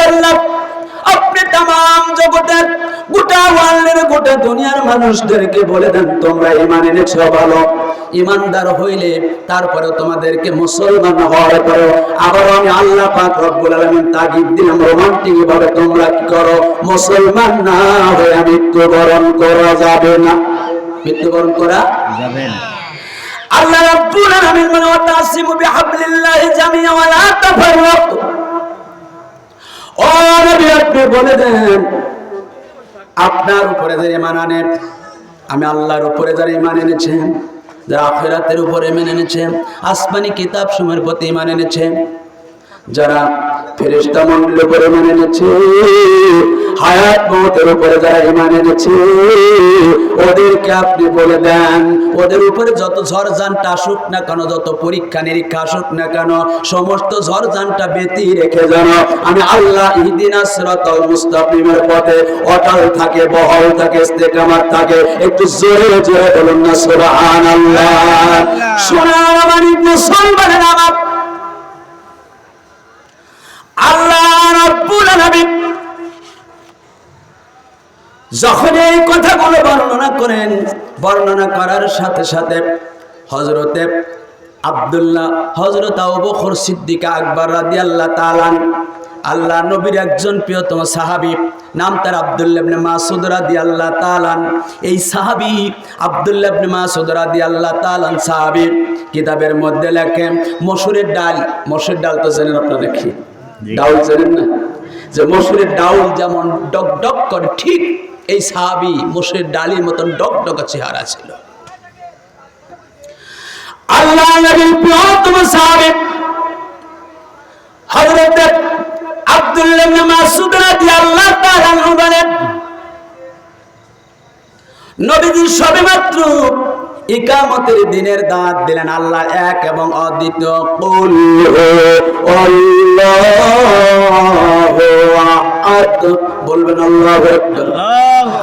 আল্লাহ আপনি तमाम জগতের গোটা ওয়ার্ল্ডের গোটা দুনিয়ার মানুষদেরকে বলে দেন তোমরা ঈমান এনেছো ভালো, ঈমানদার হইলে তারপরে তোমাদেরকে মুসলমান হওয়ার পরে আবার আমি আল্লাহ পাক রব্বুল আলামিন তাগিদ দিলাম রোমান্টিক ভাবে তোমরা কি করো, মুসলমান না হয়ে মৃত্যুবরণ করা যাবে না, মৃত্যুবরণ করা যাবে না। আল্লাহ রাব্বুল আলামিন বলেন ওয়াতাসিমু বিহাবলিল্লাহি জামিআ ওয়া লা তাফাররাকু। ও নবী আপনি বলে দেন আপনার উপরে যে ঈমান আনে, আমি আল্লাহর উপরে যারা ঈমান এনেছেন, যারা আখিরাতের উপরে ঈমান এনেছেন, আসমানি কিতাব সমূহের প্রতি ঈমান এনেছেন, যারা ফেরেশতা মণ্ডলীর উপরে ঈমান এনেছে, হায়াত মওতের উপরে যারা ঈমান এনেছে, ওদেরকে আপনি বলে দেন ওদের উপরে যত ঝড়ঝান্টা আসুক না কেন, যত পরীক্ষা নিরীক্ষা আসুক না কেন, সমস্ত ঝড়ঝান্টা ব্যতি রেখে যেন আমি আল্লাহ ইহদিনাস সিরাতাল মুস্তাকিমের পথে অটল থাকে, বহাল থাকে, ইস্তেকামাত থাকে। একটু জোরে জোরে বলুন না সুবহানাল্লাহ। সোনার আমার মুসলমানেরা, আল্লাহ রাব্বুল আলামিন যখন এই কথাগুলো বর্ণনা করেন, বর্ণনা করার সাথে সাথে হযরতে আব্দুল্লাহ, হযরত আবু বকর সিদ্দিক আকবর রাদিয়াল্লাহু তাআলা, আল্লাহ নবীর একজন প্রিয়তম সাহাবী, নাম তার আব্দুল্লাহ ইবনে মাসউদ রাদিয়াল্লাহু তাআলা। এই সাহাবী আব্দুল্লাহ ইবনে মাসউদ রাদিয়াল্লাহু তাআলা সাহাবী কিতাবের মধ্যে লেখেন মসুরের ডাল, মসুরের ডাল তো জানেন আপনারা, কি ডাউল জানেন না, যে মসুরের ডাউল যেমন ডক ডক করে, ঠিক এই সাহাবী মসুরের ডালের মতন ডক ডক চেহারা ছিল। আল্লাহ নবীর প্রিয়তম সাহাবী হযরত আব্দুল্লাহ ইবনে মাসউদ রাদিয়াল্লাহু তাআলা বলেন নবীজি সবেমাত্র ইকামতের দিনের দাওয়াত দিলেন, আল্লাহ এক এবং অদ্বিতীয়, কুল আল্লাহু আহাদ, বলবেন আল্লাহু আকবার,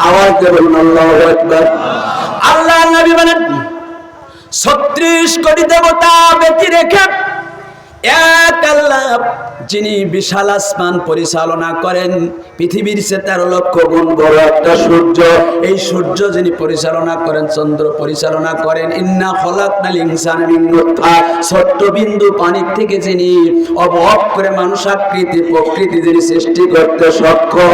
আওয়াজ দিয়ে বলুন আল্লাহু আকবার। আল্লাহ নবী বলেন 36 কোটি দেবতা ব্যতি রেখে এক আল্লাহ যিনি বিশাল আসমান পরিচালনা করেন, পৃথিবীর চেয়ে 13 লক্ষ গুণ বড় একটা সূর্য, এই সূর্য যিনি পরিচালনা করেন, চন্দ্র পরিচালনা করেন, ইন্না খলাকনাল ইনসানা মিন নুতফা, ছোট্ট বিন্দু পানি থেকে যিনি অবয়ব করে মানুষ আকৃতি প্রকৃতি যিনি সৃষ্টি করতে সক্ষম,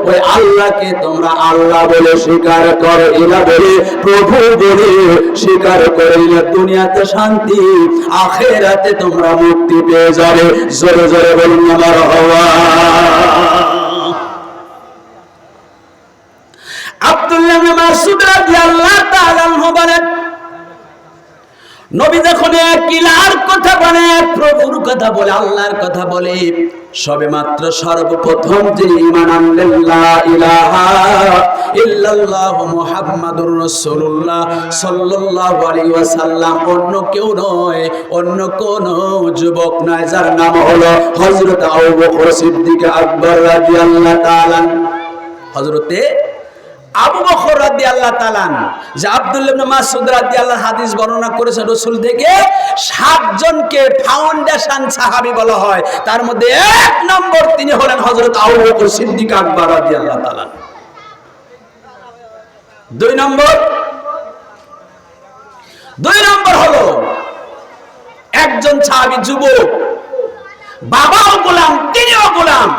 ওই আল্লাহকে তোমরা আল্লাহ বলে স্বীকার করো, ইলা বলে প্রভু বলে স্বীকার করে, দুনিয়াতে শান্তি, আখিরাতে তোমরা মুক্তি পেয়ে যাবে। জোরে জোরে বলুন মারহাবা। আব্দুল্লাহ ইবনে মাসউদ রাদিয়াল্লাহু তাআলা বলেন নবী যখন কিলার কথা বলে, প্রভুর কথা বলে, আল্লাহর কথা বলে, সবেমাত্র সর্বপ্রথম যিনি ঈমান আনলেন লা ইলাহা ইল্লাল্লাহু মুহাম্মাদুর রাসূলুল্লাহ সাল্লাল্লাহু আলাইহি ওয়াসাল্লাম, অন্য কেউ নয়, অন্য কোন যুবক নয়, যার নাম হলো হযরত আবু বকর সিদ্দিক আকবর রাদিয়াল্লাহু তাআলা। হযরতে আবু বকর রাদিয়াল্লাহু তাআলা, যে আব্দুল্লাহ ইবনে মাসউদ রাদিয়াল্লাহু হাদিস বর্ণনা করেছে রাসূল থেকে 7 জনকে ফাউন্ডেশন সাহাবী বলা হয়, তার মধ্যে 1 নম্বর তিনি হলেন হযরত আবু বকর সিদ্দিক আকবর রাদিয়াল্লাহু তাআলা। 2 নম্বর হলো একজন সাহাবী যুবক, বাবাও গোলাম, তিনিও গোলাম।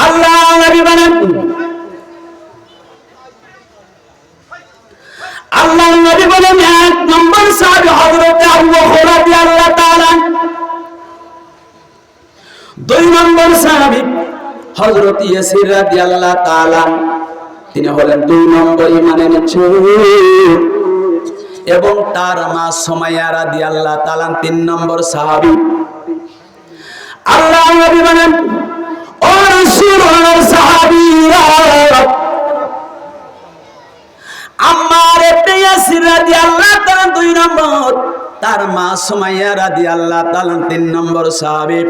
আল্লাহ নবী বলেন, আল্লাহ নবী বলেন 1 নম্বর সাহাবী হযরত আবু বকর রাদিয়াল্লাহু তাআলা। 2 নম্বর সাহাবী হযরত ইয়াসির রাদিয়াল্লাহু তাআলা, তিনি হলেন 2 নম্বর ঈমান এনেছেন, এবং তার মা সুমাইয়া রাদিয়াল্লাহু তাআলা 3 নম্বর সাহাবী। আল্লাহ নবী বলেন ও রাসূলুল্লাহ সাহাবীরা, আম্মার ইবনে ইয়াসির রাদিয়াল্লাহু তাআলা 2 নম্বর, তার মা সুমাইয়া রাদিয়াল্লাহু তাআলা 3 নম্বর সাহাবী।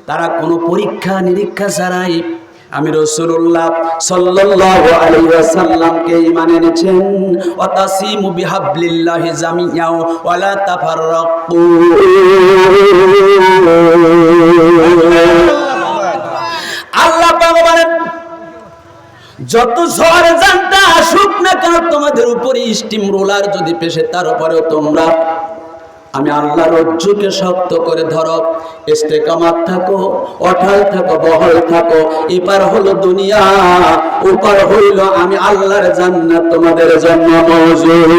তারা কোনো পরীক্ষা নিরীক্ষা ছাড়াই আমি রাসূলুল্লাহ সাল্লাল্লাহু আলাইহি ওয়াসাল্লামকে ঈমান এনেছেন। ওয়া তাসিমু বিহাবলিল্লাহি জামিআও ওয়া লা তাফাররাকু। আল্লাহ পাক বলেন, যত ঝড় ঝঞ্ঝা আসুক না কেন তোমাদের উপরে, স্টিম রোলার যদি পেশে, তারপরেও তোমরা আমি আল্লাহর রজ্জুকে শক্ত করে ধরো, ইস্তেকামাত থাকো, অটল থাকো, বহল থাকো। এপার হলো দুনিয়া, ওপার হইল আমি আল্লাহর জান্নাত তোমাদের জন্য মওজুদ।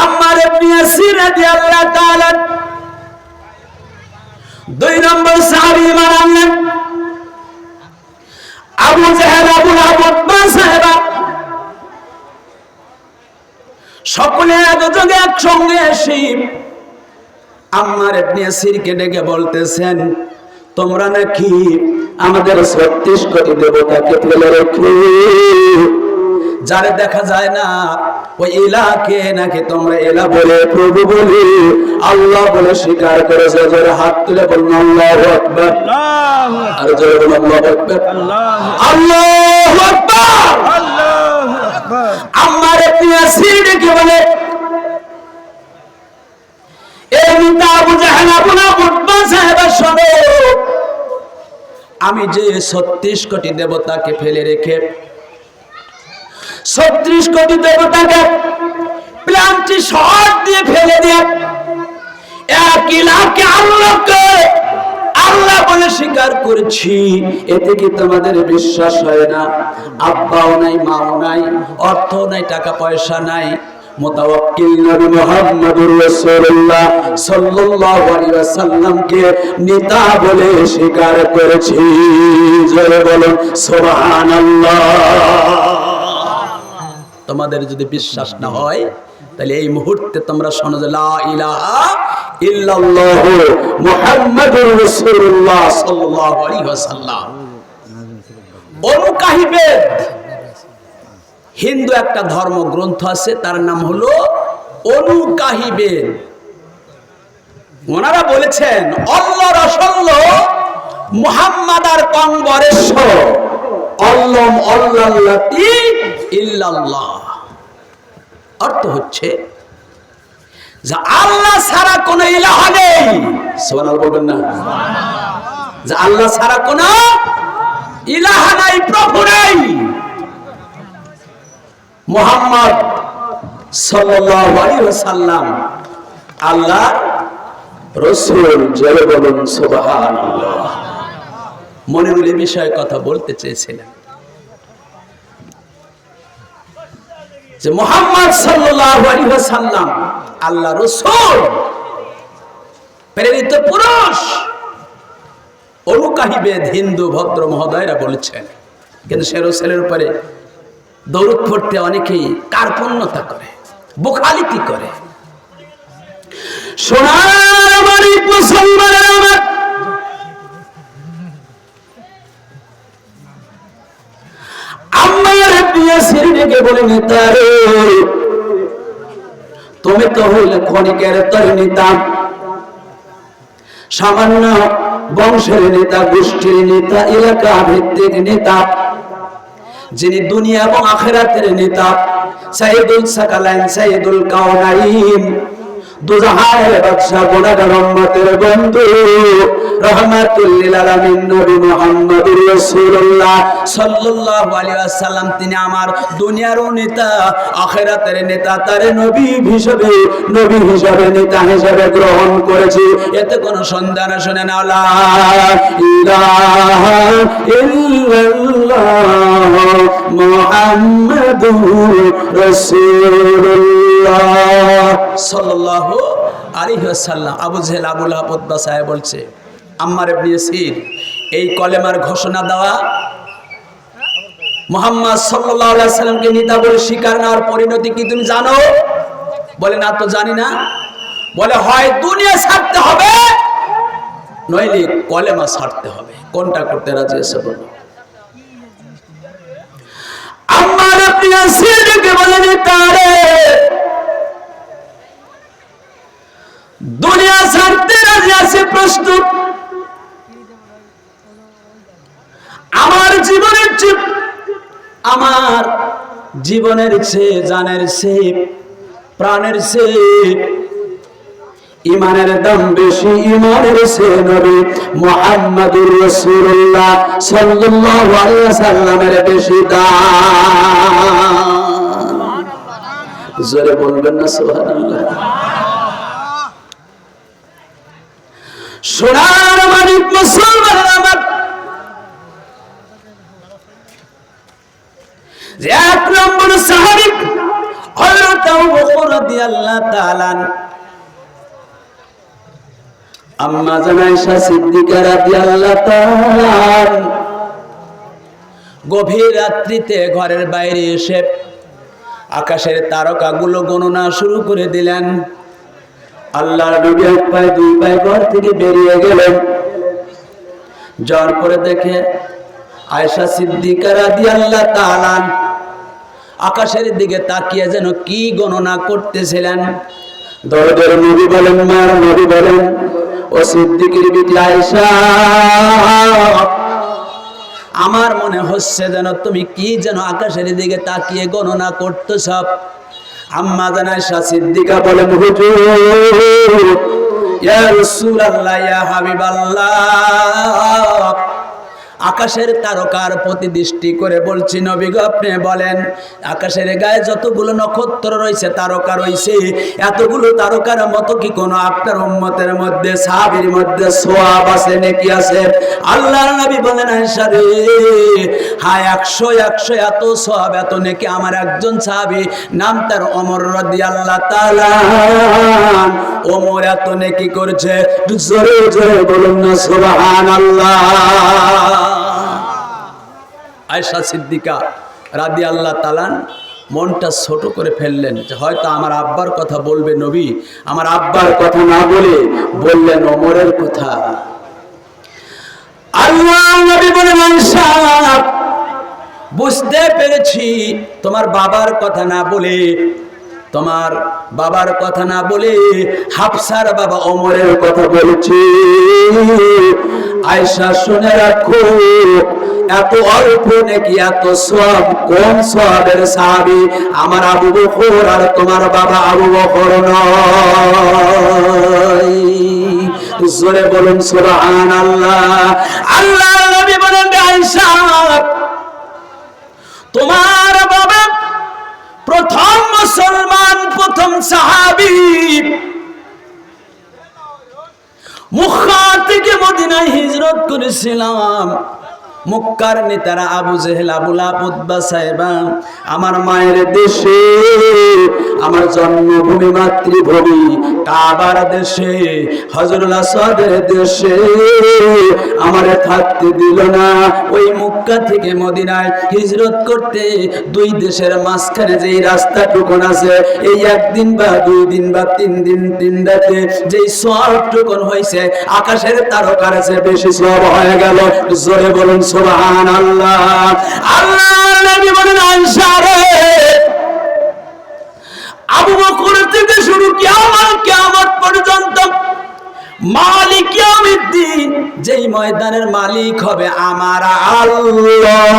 আম্মার ইবনে ইয়াসির রাদিয়াল্লাহু তাআলা 2 নম্বর সাহাবী ঈমান আনলেন। আবু জাহেল, আবু লাহাব, উতবা সাহেবা সকলে একযোগে একসঙ্গে এসে আম্মার ইবনে ইয়াসিরকে ডেকে বলতেছেন, তোমরা নাকি আমাদের 36 কোটি দেবতাকে ফেলে রেখে যারে দেখা যায় না ওই ইলাকে নাকি তোমরা ইলা বলে, প্রভু বলে, আল্লাহ বলে স্বীকার করেছে। জোরে হাত তুলে বলুন আল্লাহু আকবার। আর জোরে বলুন আল্লাহু আকবার। আল্লাহু আকবার। আম্মার ইবনে ইয়াসির ডেকে বলে, এই নেতা আবু জাহেল, আবু লাহাব, উতবা সাহেবা শোনো, আমি যে 36 কোটি দেবতাকে ফেলে রেখে 36 কোটি দেবতাকে প্লান্টি শট দিয়ে ফেলে দিয়ে এক ইলাকে আল্লাহকে আল্লাহ বলে স্বীকার করেছি, এতে কি তোমাদের বিশ্বাস হয় না? আব্বাও নাই, মাও নাই, অর্থ নাই, টাকা পয়সা নাই, মুতাওয়াক্কিল নবী মুহাম্মদুর রাসূলুল্লাহ সাল্লাল্লাহু আলাইহি ওয়াসাল্লামকে নেতা বলে স্বীকার করেছি। জোরে বলুন সুবহানাল্লাহ। তোমাদের যদি বিশ্বাস না হয় তাহলে এই মুহূর্তে তোমরা শোনো যে লা ইলাহা ইল্লাল্লাহু মুহাম্মাদুর রাসূলুল্লাহ সাল্লাল্লাহু আলাইহি ওয়াসাল্লাম। অনুকাহিবেদ হিন্দু একটা ধর্মগ্রন্থ আছে, তার নাম হলো অনুকাহিবেদ। ওনারা বলেছেন অল্লাহ রসল্ল মুহাম্মাদ আর কংবরেশ্বর অল্লম অল্লাল্লাতি ইল্লাল্লাহ। অর্থ হচ্ছে যে আল্লাহ ছাড়া কোন ইলাহা নেই। সুবহানাল্লাহ বলবেন না? যে আল্লাহ ছাড়া কোন ইলাহা নাই, প্রভু নেই। মুহাম্মদ সাল্লাল্লাহু আলাইহি ওয়াসাল্লাম আল্লাহর রাসূল। জয় বলুন সুবহানাল্লাহ। মনিরুল এই বিষয়ে কথা বলতে চেয়েছিলেন যে মুহাম্মদ সাল্লাল্লাহু আলাইহি ওয়াসাল্লাম আল্লাহর রাসূল, প্রেরিত পুরুষ। অনুকাহিবেদ হিন্দু ভদ্র মহোদয়রা বলেছেন, কিন্তু সে রাসূলের উপরে দরুদ পড়তে অনেকেই কার্পণ্যতা করে, বোখালিতি করে। সোনার বাড়ি মুসলমানের আমার, আম্মার ইবনে ইয়াসির ডেকে বলে, নেতা রে, তুমি তো হইলে ক্ষণিকের তোর নেতা, সামান্য বংশের নেতা, গোষ্ঠীর নেতা, এলাকা ভিত্তিক নেতা, যিনি দুনিয়া এবং আখিরাতের নেতা, সাইয়্যিদুল সাকালাইন, সাইয়্যিদুল কাওনাইন, দুজাহানের বাদশা, গুনাহগার উম্মতের বন্ধু, রাহমাতুল লিল আলামিন নবী মুহাম্মদুর রাসূলুল্লাহ সাল্লাল্লাহু আলাইহি ওয়াসাল্লাম, তিনি আমার দুনিয়ারও নেতা, আখিরাতের নেতা। তারে নবী হিসেবে নেতা হিসেবে গ্রহণ করেছি, এতে কোনো সন্দেহ না। শুনে নাও, লা ইলাহা ইল্লাল্লাহ মুহাম্মাদুর রাসূলুল্লাহ সাল্লাল্লাহু আলাইহি ওয়াসাল্লাম। আবু জাহেল, আবু লাহাব, উতবা সাহেব বলছে, আম্মার ইবনে ইয়াসির এই কলেমার ঘোষণা দেওয়া, মুহাম্মদ সাল্লাল্লাহু আলাইহি ওয়াসাল্লামকে নেতা বলে স্বীকার নেওয়ার পরিণতি কি তুমি জানো? বলে, না তো জানি না। বলে, হয় দুনিয়া ছাড়তে হবে, নইলে কলেমা ছাড়তে হবে। কোনটা করতে রাজি আছে বলো? আম্মার ইবনে ইয়াসিরকে বলে, নেতা রে, দুনিয়া ছাড়তে রাজি আছে প্রস্তুত আমার জীবনের চেয়ে জানের চেয়ে প্রাণের চেয়ে ইমানের দাম বেশি, ইমানের চেয়ে নবী মুহাম্মদুর রাসূলুল্লাহ সাল্লাল্লাহু আলাইহি ওয়াসাল্লামের বেশি দাম। জোরে বলবেন না সুবহানাল্লাহ। সোনার মানিক মুসলমান আমার, যে এক নম্বর সাহাবী হযরত আবু বকর রাদিয়াল্লাহু তাআলা, আম্মা জান আয়েশা সিদ্দিকা রাদিয়াল্লাহু তাআলা গভীর রাত্রিতে ঘরের বাইরে এসে আকাশের তারকাগুলো গণনা শুরু করে দিলেন। আল্লাহর নবী এক পায়ে দুই পায়ে ঘর থেকে বেরিয়ে গেলেন। যাওয়ার পরে দেখে আয়েশা সিদ্দিকা রাদিয়াল্লাহু তাআলা আকাশের দিকে তাকিয়ে যেন কি গণনা করতেছিলেন। দরদের নবী বলেন, মার নবী বলেন, ও সিদ্দিকের বিটি আয়েশা, আমার মনে হচ্ছে যেন তুমি কি যেন আকাশের দিকে তাকিয়ে গণনা করতেছ। আম্মা জান আয়েশা সিদ্দিকা বলেন, হুজুর, ইয়া রাসূলুল্লাহ, ইয়া হাবিবাল্লাহ, আকাশের তারকার প্রতি দৃষ্টি করে বলছি নবী গো, আপনি বলেন আকাশের গায়ে যতগুলো নক্ষত্র রয়েছে, তারকা রয়েছে, এতগুলো তারকার মতো কি কোনো আপনার উম্মতের মধ্যে সাহাবীর মধ্যে সওয়াব আছে, নেকি আছে? আল্লাহর নবী বলেন, আয়েশা রে, হ্যাঁ 100 এত সওয়াব এত নেকি আমার একজন সাহাবী, নাম তার ওমর রাদিয়াল্লাহু তাআলা, ওমর এত নেকি করেছে। জোরে জোরে বলুন না সুবহানাল্লাহ। আয়েশা সিদ্দিকা রাদিয়াল্লাহু তাআলা মনটা ছোট করে ফেললেন, যে হয়তো আমার আব্বার কথা বলবে নবী, আমার আব্বার কথা না বলে বললেন ওমরের কথা। আল্লাহর নবী বলেন, আয়েশা, বুঝতে পেরেছি তোমার বাবার কথা না বলে, তোমার বাবার কথা না বলে হাফসার বাবা ওমরের কথা বলেছি। আয়েশা শুনে রাখো, এত অল্প নাকি এত সওয়াব, কোন সওয়াবের সাহাবী আমার আবু বকর আর তোমার বাবা আবু বকর নয়। জোরে বলুন সুবহানাল্লাহ। আল্লাহর নবী বলেন, আয়েশা, তোমার বাবা প্রথম মুসলমান, প্রথম সাহাবী, মক্কা থেকে মদিনায় হিজরত করেছিলাম। মক্কার নেতারা আবু জেহেল, আবু লাহাব, উতবা, সাইবা আমার মায়ের দেশে, আমার জন্মভূমি মাতৃভূমি কাবার দেশে, হজরুল আসওয়াদের দেশে আমারে থাকতে দিল না। ওই মক্কা থেকে মদিনায় হিজরত করতে দুই দেশের মাঝখানে যেই রাস্তাটুকুন আছে, এই একদিন বা 2 দিন বা 3 দিন 3 রাতে যেই সওয়াবটুকুন হয়েছে, আকাশের তারকার চেয়ে বেশি সওয়াব হয়ে গেল। জোরে বলুন সুবহানাল্লাহ। আল্লাহর নবী বলেন, আয়েশা রে, আবু বকর থেকে শুরু কিয়ামত পর্যন্ত মালিক ইয়াউমিদ্দিন, যেই ময়দানের মালিক হবে আমার আল্লাহ।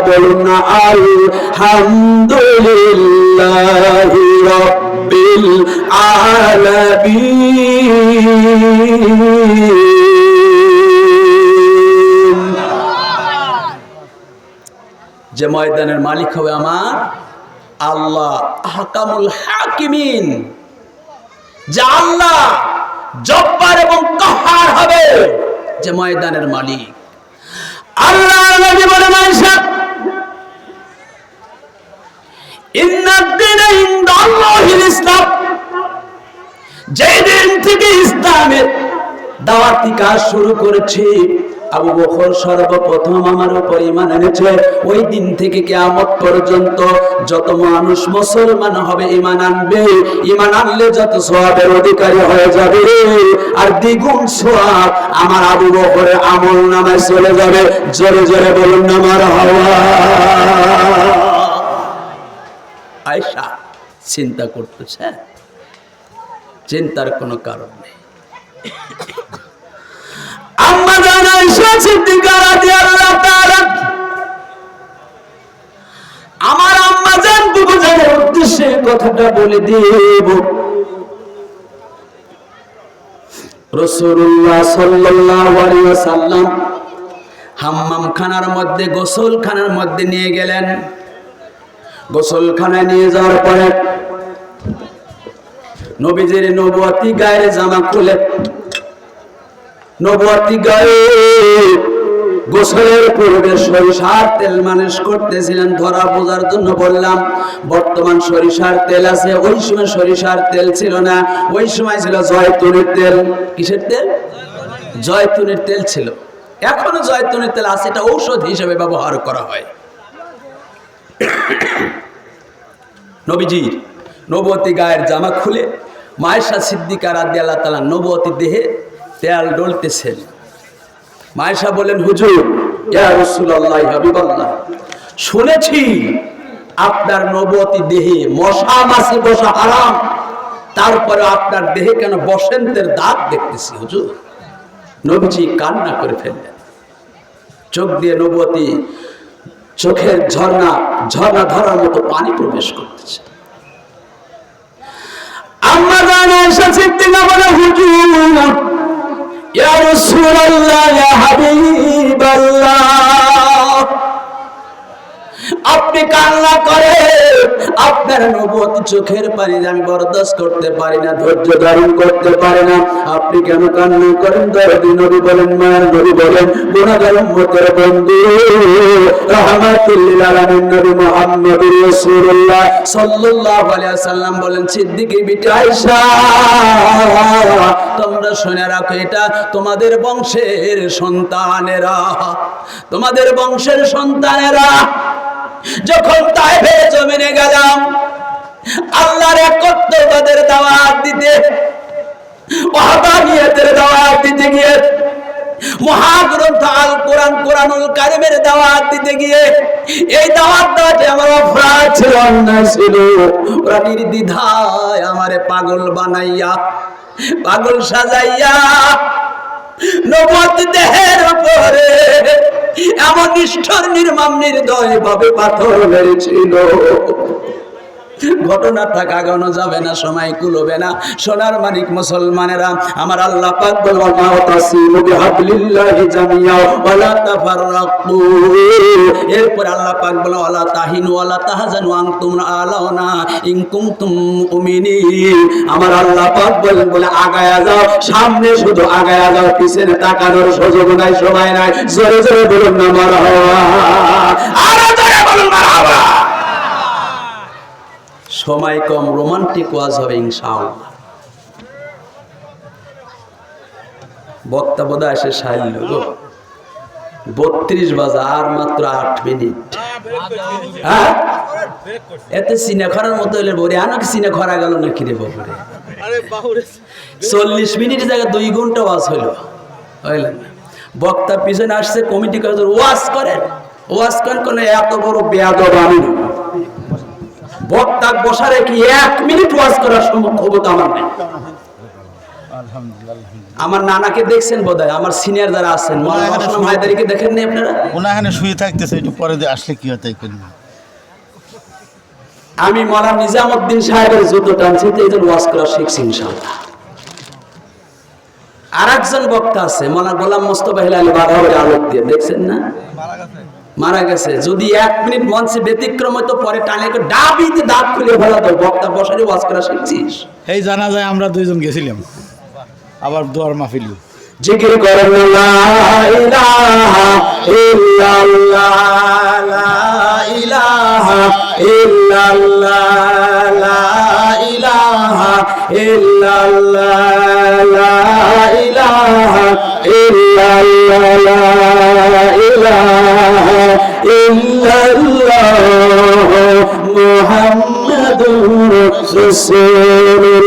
বলুন না আলহামদুলিল্লাহি রাব্বিল আলামিন। যে ময়দানের মালিক হবে আমার আল্লাহ, আহকামুল হাকিমিন, যে আল্লাহ জব্বার এবং কাহার হবে, যে ময়দানের মালিক। আল্লাহর নবী বলেন, আয়েশা, ইন্নাদ-দীনা ইনদাল্লাহিল ইসলাম, যেই দিন থেকে ইসলামের দাওয়াতি কাজ শুরু করেছি, আবু বকর সর্বপ্রথম আমার উপর ঈমান এনেছে। ওই দিন থেকে কিয়ামত পর্যন্ত যত মানুষ মুসলমান হবে, ঈমান আনবে, ঈমান আনলে যত সওয়াবের অধিকারী হয়ে যাবে, আর দ্বিগুণ সওয়াব আমার আবু বকরের আমলনামায় চলে যাবে। জোরে জোরে বলুন না মারহাবা। আয়েশা চিন্তা করতেছে, চিন্তার কোনো কারণ নেই। আম্মা জান আয়েশা সিদ্দিকা রাদিয়াল্লাহু তাআলা আমার আম্মা জান বুবু জানের উদ্দেশ্যে কথাটা বলে দেব। রাসূলুল্লাহ সাল্লাল্লাহু আলাইহি ওয়াসাল্লাম হাম্মাম খানার মধ্যে গোসলখানার মধ্যে নিয়ে গেলেন। গোসলখানায় নিয়ে যাওয়ার পরে নবীজির নবুয়তি গায়ের জামা খুলে নবুয়তি গায়ে গোসলের পূর্বে সরিষার তেল মালিশ করতেছিলেন। ধরা বোঝার জন্য বললাম, বর্তমান সরিষার তেল আছে, ওই সময় সরিষার তেল ছিল না, ওই সময় ছিল জয়তুনের তেল। কিসের তেল? জয়তুনের তেল ছিল। এখনো জয়তুনের তেল আছে, এটা ঔষধ হিসেবে ব্যবহার করা হয়। নবীজির নবুয়তি গায়ের জামা খুলে মায়েশা সিদ্দিকা রাদিয়াল্লাহু তাআলা নবুয়তি দেহে তেল ডলতেছেন। মায়েশা বলেন, হুজুর, ইয়া রাসূলুল্লাহ, হাবিবাল্লাহ, শুনেছি আপনার নবুয়তি দেহে মশা মাছি বসা হারাম, তারপরে আপনার দেহে কেন বসন্তের দাগ দেখতেছি হুজুর। নবীজি কান্না করে ফেললেন। চোখ দিয়ে নবুয়তি চোখের ঝর্ণা ধরার মতো পানি প্রবেশ করতেছে। আম্মা জান আয়েশা সিদ্দিকা বলে, হুজুর, ইয়া রাসূলুল্লাহ, ইয়া হাবিবাল্লাহ, আপনি কান্না করে আপনার নবুয়ত চোখের পানি আমি বরদাস্ত করতে পারি না, ধৈর্য ধারণ করতে পারি না। আপনি কেন কান্না করেন? দরদি নবী বলেন, মায়ের নবী বলেন, গুনাহগার উম্মতের বন্ধু রাহমাতুল লিল আলামিন নবী মুহাম্মদুর রাসূলুল্লাহ সাল্লাল্লাহু আলাইহি ওয়াসাল্লাম বলেন, সিদ্দিকী বিটি আয়েশা, তোমরা শুনে রাখো, এটা তোমাদের বংশের সন্তানেরা, তোমাদের বংশের সন্তানেরা যখন তায়েফের জমিনে গেলাম আল্লাহর একত্ববাদের দাওয়াত দিতে, ওয়াহদানিয়তের দাওয়াত দিতে গিয়ে, মহাগ্রন্থ আল কোরআন, কোরআনুল কারীমের দাওয়াত দিতে গিয়ে, এই দাওয়াত দেওয়াতে আমার অপরাধ ছিল, অন্যায় ছিল। ওরা নির্দ্বিধায় আমারে পাগল বানাইয়া, পাগল সাজাইয়া নবুয়ত দেহের উপরে এমন নিষ্ঠুর নির্মম নির্দয় ভাবে পাথর মেরেছিল। ঘটনাটা কাগানো যাবে না, সময় কুলবে না। সোনার মানিক মুসলমানেরা, আমার আল্লাহ পাক বলেন, ওয়া তাসিমু বিহাবলিল্লাহি জামিয়া ওয়া লা তাফাররাকু। এরপর আল্লাহ পাক বলেন, ওয়া লা তাহিনু ওয়া লা তাহজানু আনতুম আলাউনা ইন কুনতুম মুমিনিন। আমার আল্লাহ পাক বলেন, বলে আগায়া যাও, সামনে শুধু আগায়া যাও, পিছনে তাকানোর সুযোগ নাই, সময় নাই। জোরে জোরে বলুন না মারহাবা, আরো জোরে বলুন মারহাবা। সময় কম, রোমান্টিক ওয়াজ হবে ইনশাআল্লাহ। বক্তা বোধ এসে সাইল গো, 32 বাজে, আর মাত্র 8 মিনিট। হ্যাঁ, এতে সিনে খরার মতো হলে বলে আনাকে সিনে খরা গেল না কিরে বাবুরে। 40 মিনিটের জায়গায় 2 ঘন্টা ওয়াজ হইল। বক্তা পিছনে আসছে, কমিটি করে ওয়াজ করেন, ওয়াজ করেন, এত বড় বেয়াদব আমি না। বক্তা বসারে কি 1 মিনিট ওয়াজ করার ক্ষমতা আমার নেই। আমার নানাকে দেখছেন বোধহয়, আমার সিনিয়র যারা আছেন, মাওলানা মাইদারিকে দেখেন না আপনারা? ওনাখানে শুয়ে থাকতেছে, একটু পরে আসলে কি হতে পারে। আমি মাওলানা নিজামউদ্দিন সাহেবের জুতো টানছি, তো এইজন ওয়াজ করা শিখছি ইনশাআল্লাহ। আরেকজন বক্তা আছে, মাওলানা গোলাম মোস্তফা হিলালি, বাধাবাড়ি আলোক দিয়ে, দেখছেন না? মারা গেছে। যদি 1 মিনিট মঞ্চে ব্যতিক্রম হতো, পরে টানে ডাবিতে দাঁত খুলে ফেলাতো। বক্তা বসারে ওয়াজ করা শিখছিস? এই জানা যায়, আমরা 2 জন গেছিলাম, আবার দোয়ার মাহফিল। জিকির করেন, লা ইলাহা ইল্লাল্লাহ, লা ইলাহা ইল্লাল্লাহ, লা ইলাহা ইল্লাল্লাহ, লা ইলাহা ইল্লাল্লাহ, লা ইলাহা ইল্লাল্লাহ, মুহাম্মাদুর রাসূলুল্লাহ।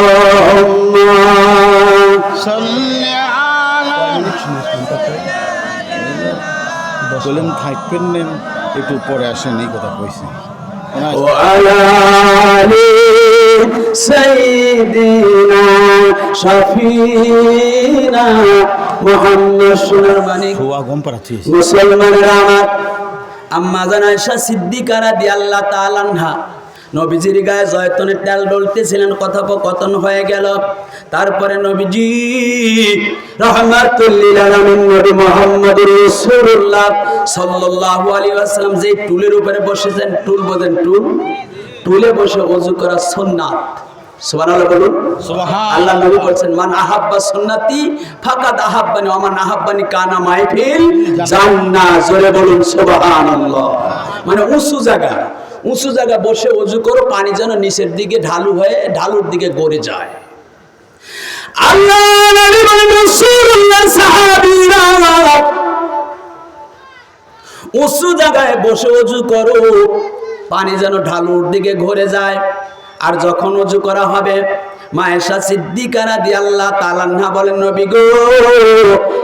আল্লাহুম্মা সাল্লি আলা। বলেন থাকবেন না, একটু পরে আসেন, এই কথা কইছি। ওয়া আলা আলি সাইয়্যিদিনা শাফিনা মুহাম্মদ সোনার মানিক মুসলমানেরা আমার আম্মা জান আয়েশা সিদ্দিকা রাদিয়াল্লাহু তাআলা আনহা নবীজির গায়ে জয়তুনের তেল ডলতেছিলেন, কথোপকথন হয়ে গেল। তারপরে নবীজি রাহমাতুল লিল আলামিন নবী মুহাম্মদুর রাসূলুল্লাহ সাল্লাল্লাহু আলাইহি ওয়াসাল্লাম যে টুলের উপরে বসেছেন, টুল বোঝেন, টুলে বসে ওযু করা সুন্নাত। সুবহানাল্লাহ বলুন। সুবহানাল্লাহ। আল্লাহ নবী বলেন মান আহাব্বা সুন্নতি ফাকাদ আহাব্বানি ওয়া মান আহাব্বানি কানা মাই ফিল জান্নাহ। জোরে বলুন সুবহানাল্লাহ। মানে উঁচু জায়গা বসে ওযু করো, পানি যেন নিচের দিকে ঢালু হয়ে ঢালুর দিকে গড়ে যায়। আল্লাহ নবী বলেন রাসূলুল্লাহ সাহাবীরা উঁচু জায়গায় বসে ওযু করো, পানি যেন ঢালুর দিকে ঘুরে যায়। আর যখন ওযু করা হবে, মা আয়েশা সিদ্দিকা রাদিয়াল্লাহু তাআলা আনহা বলেন, নবী গো,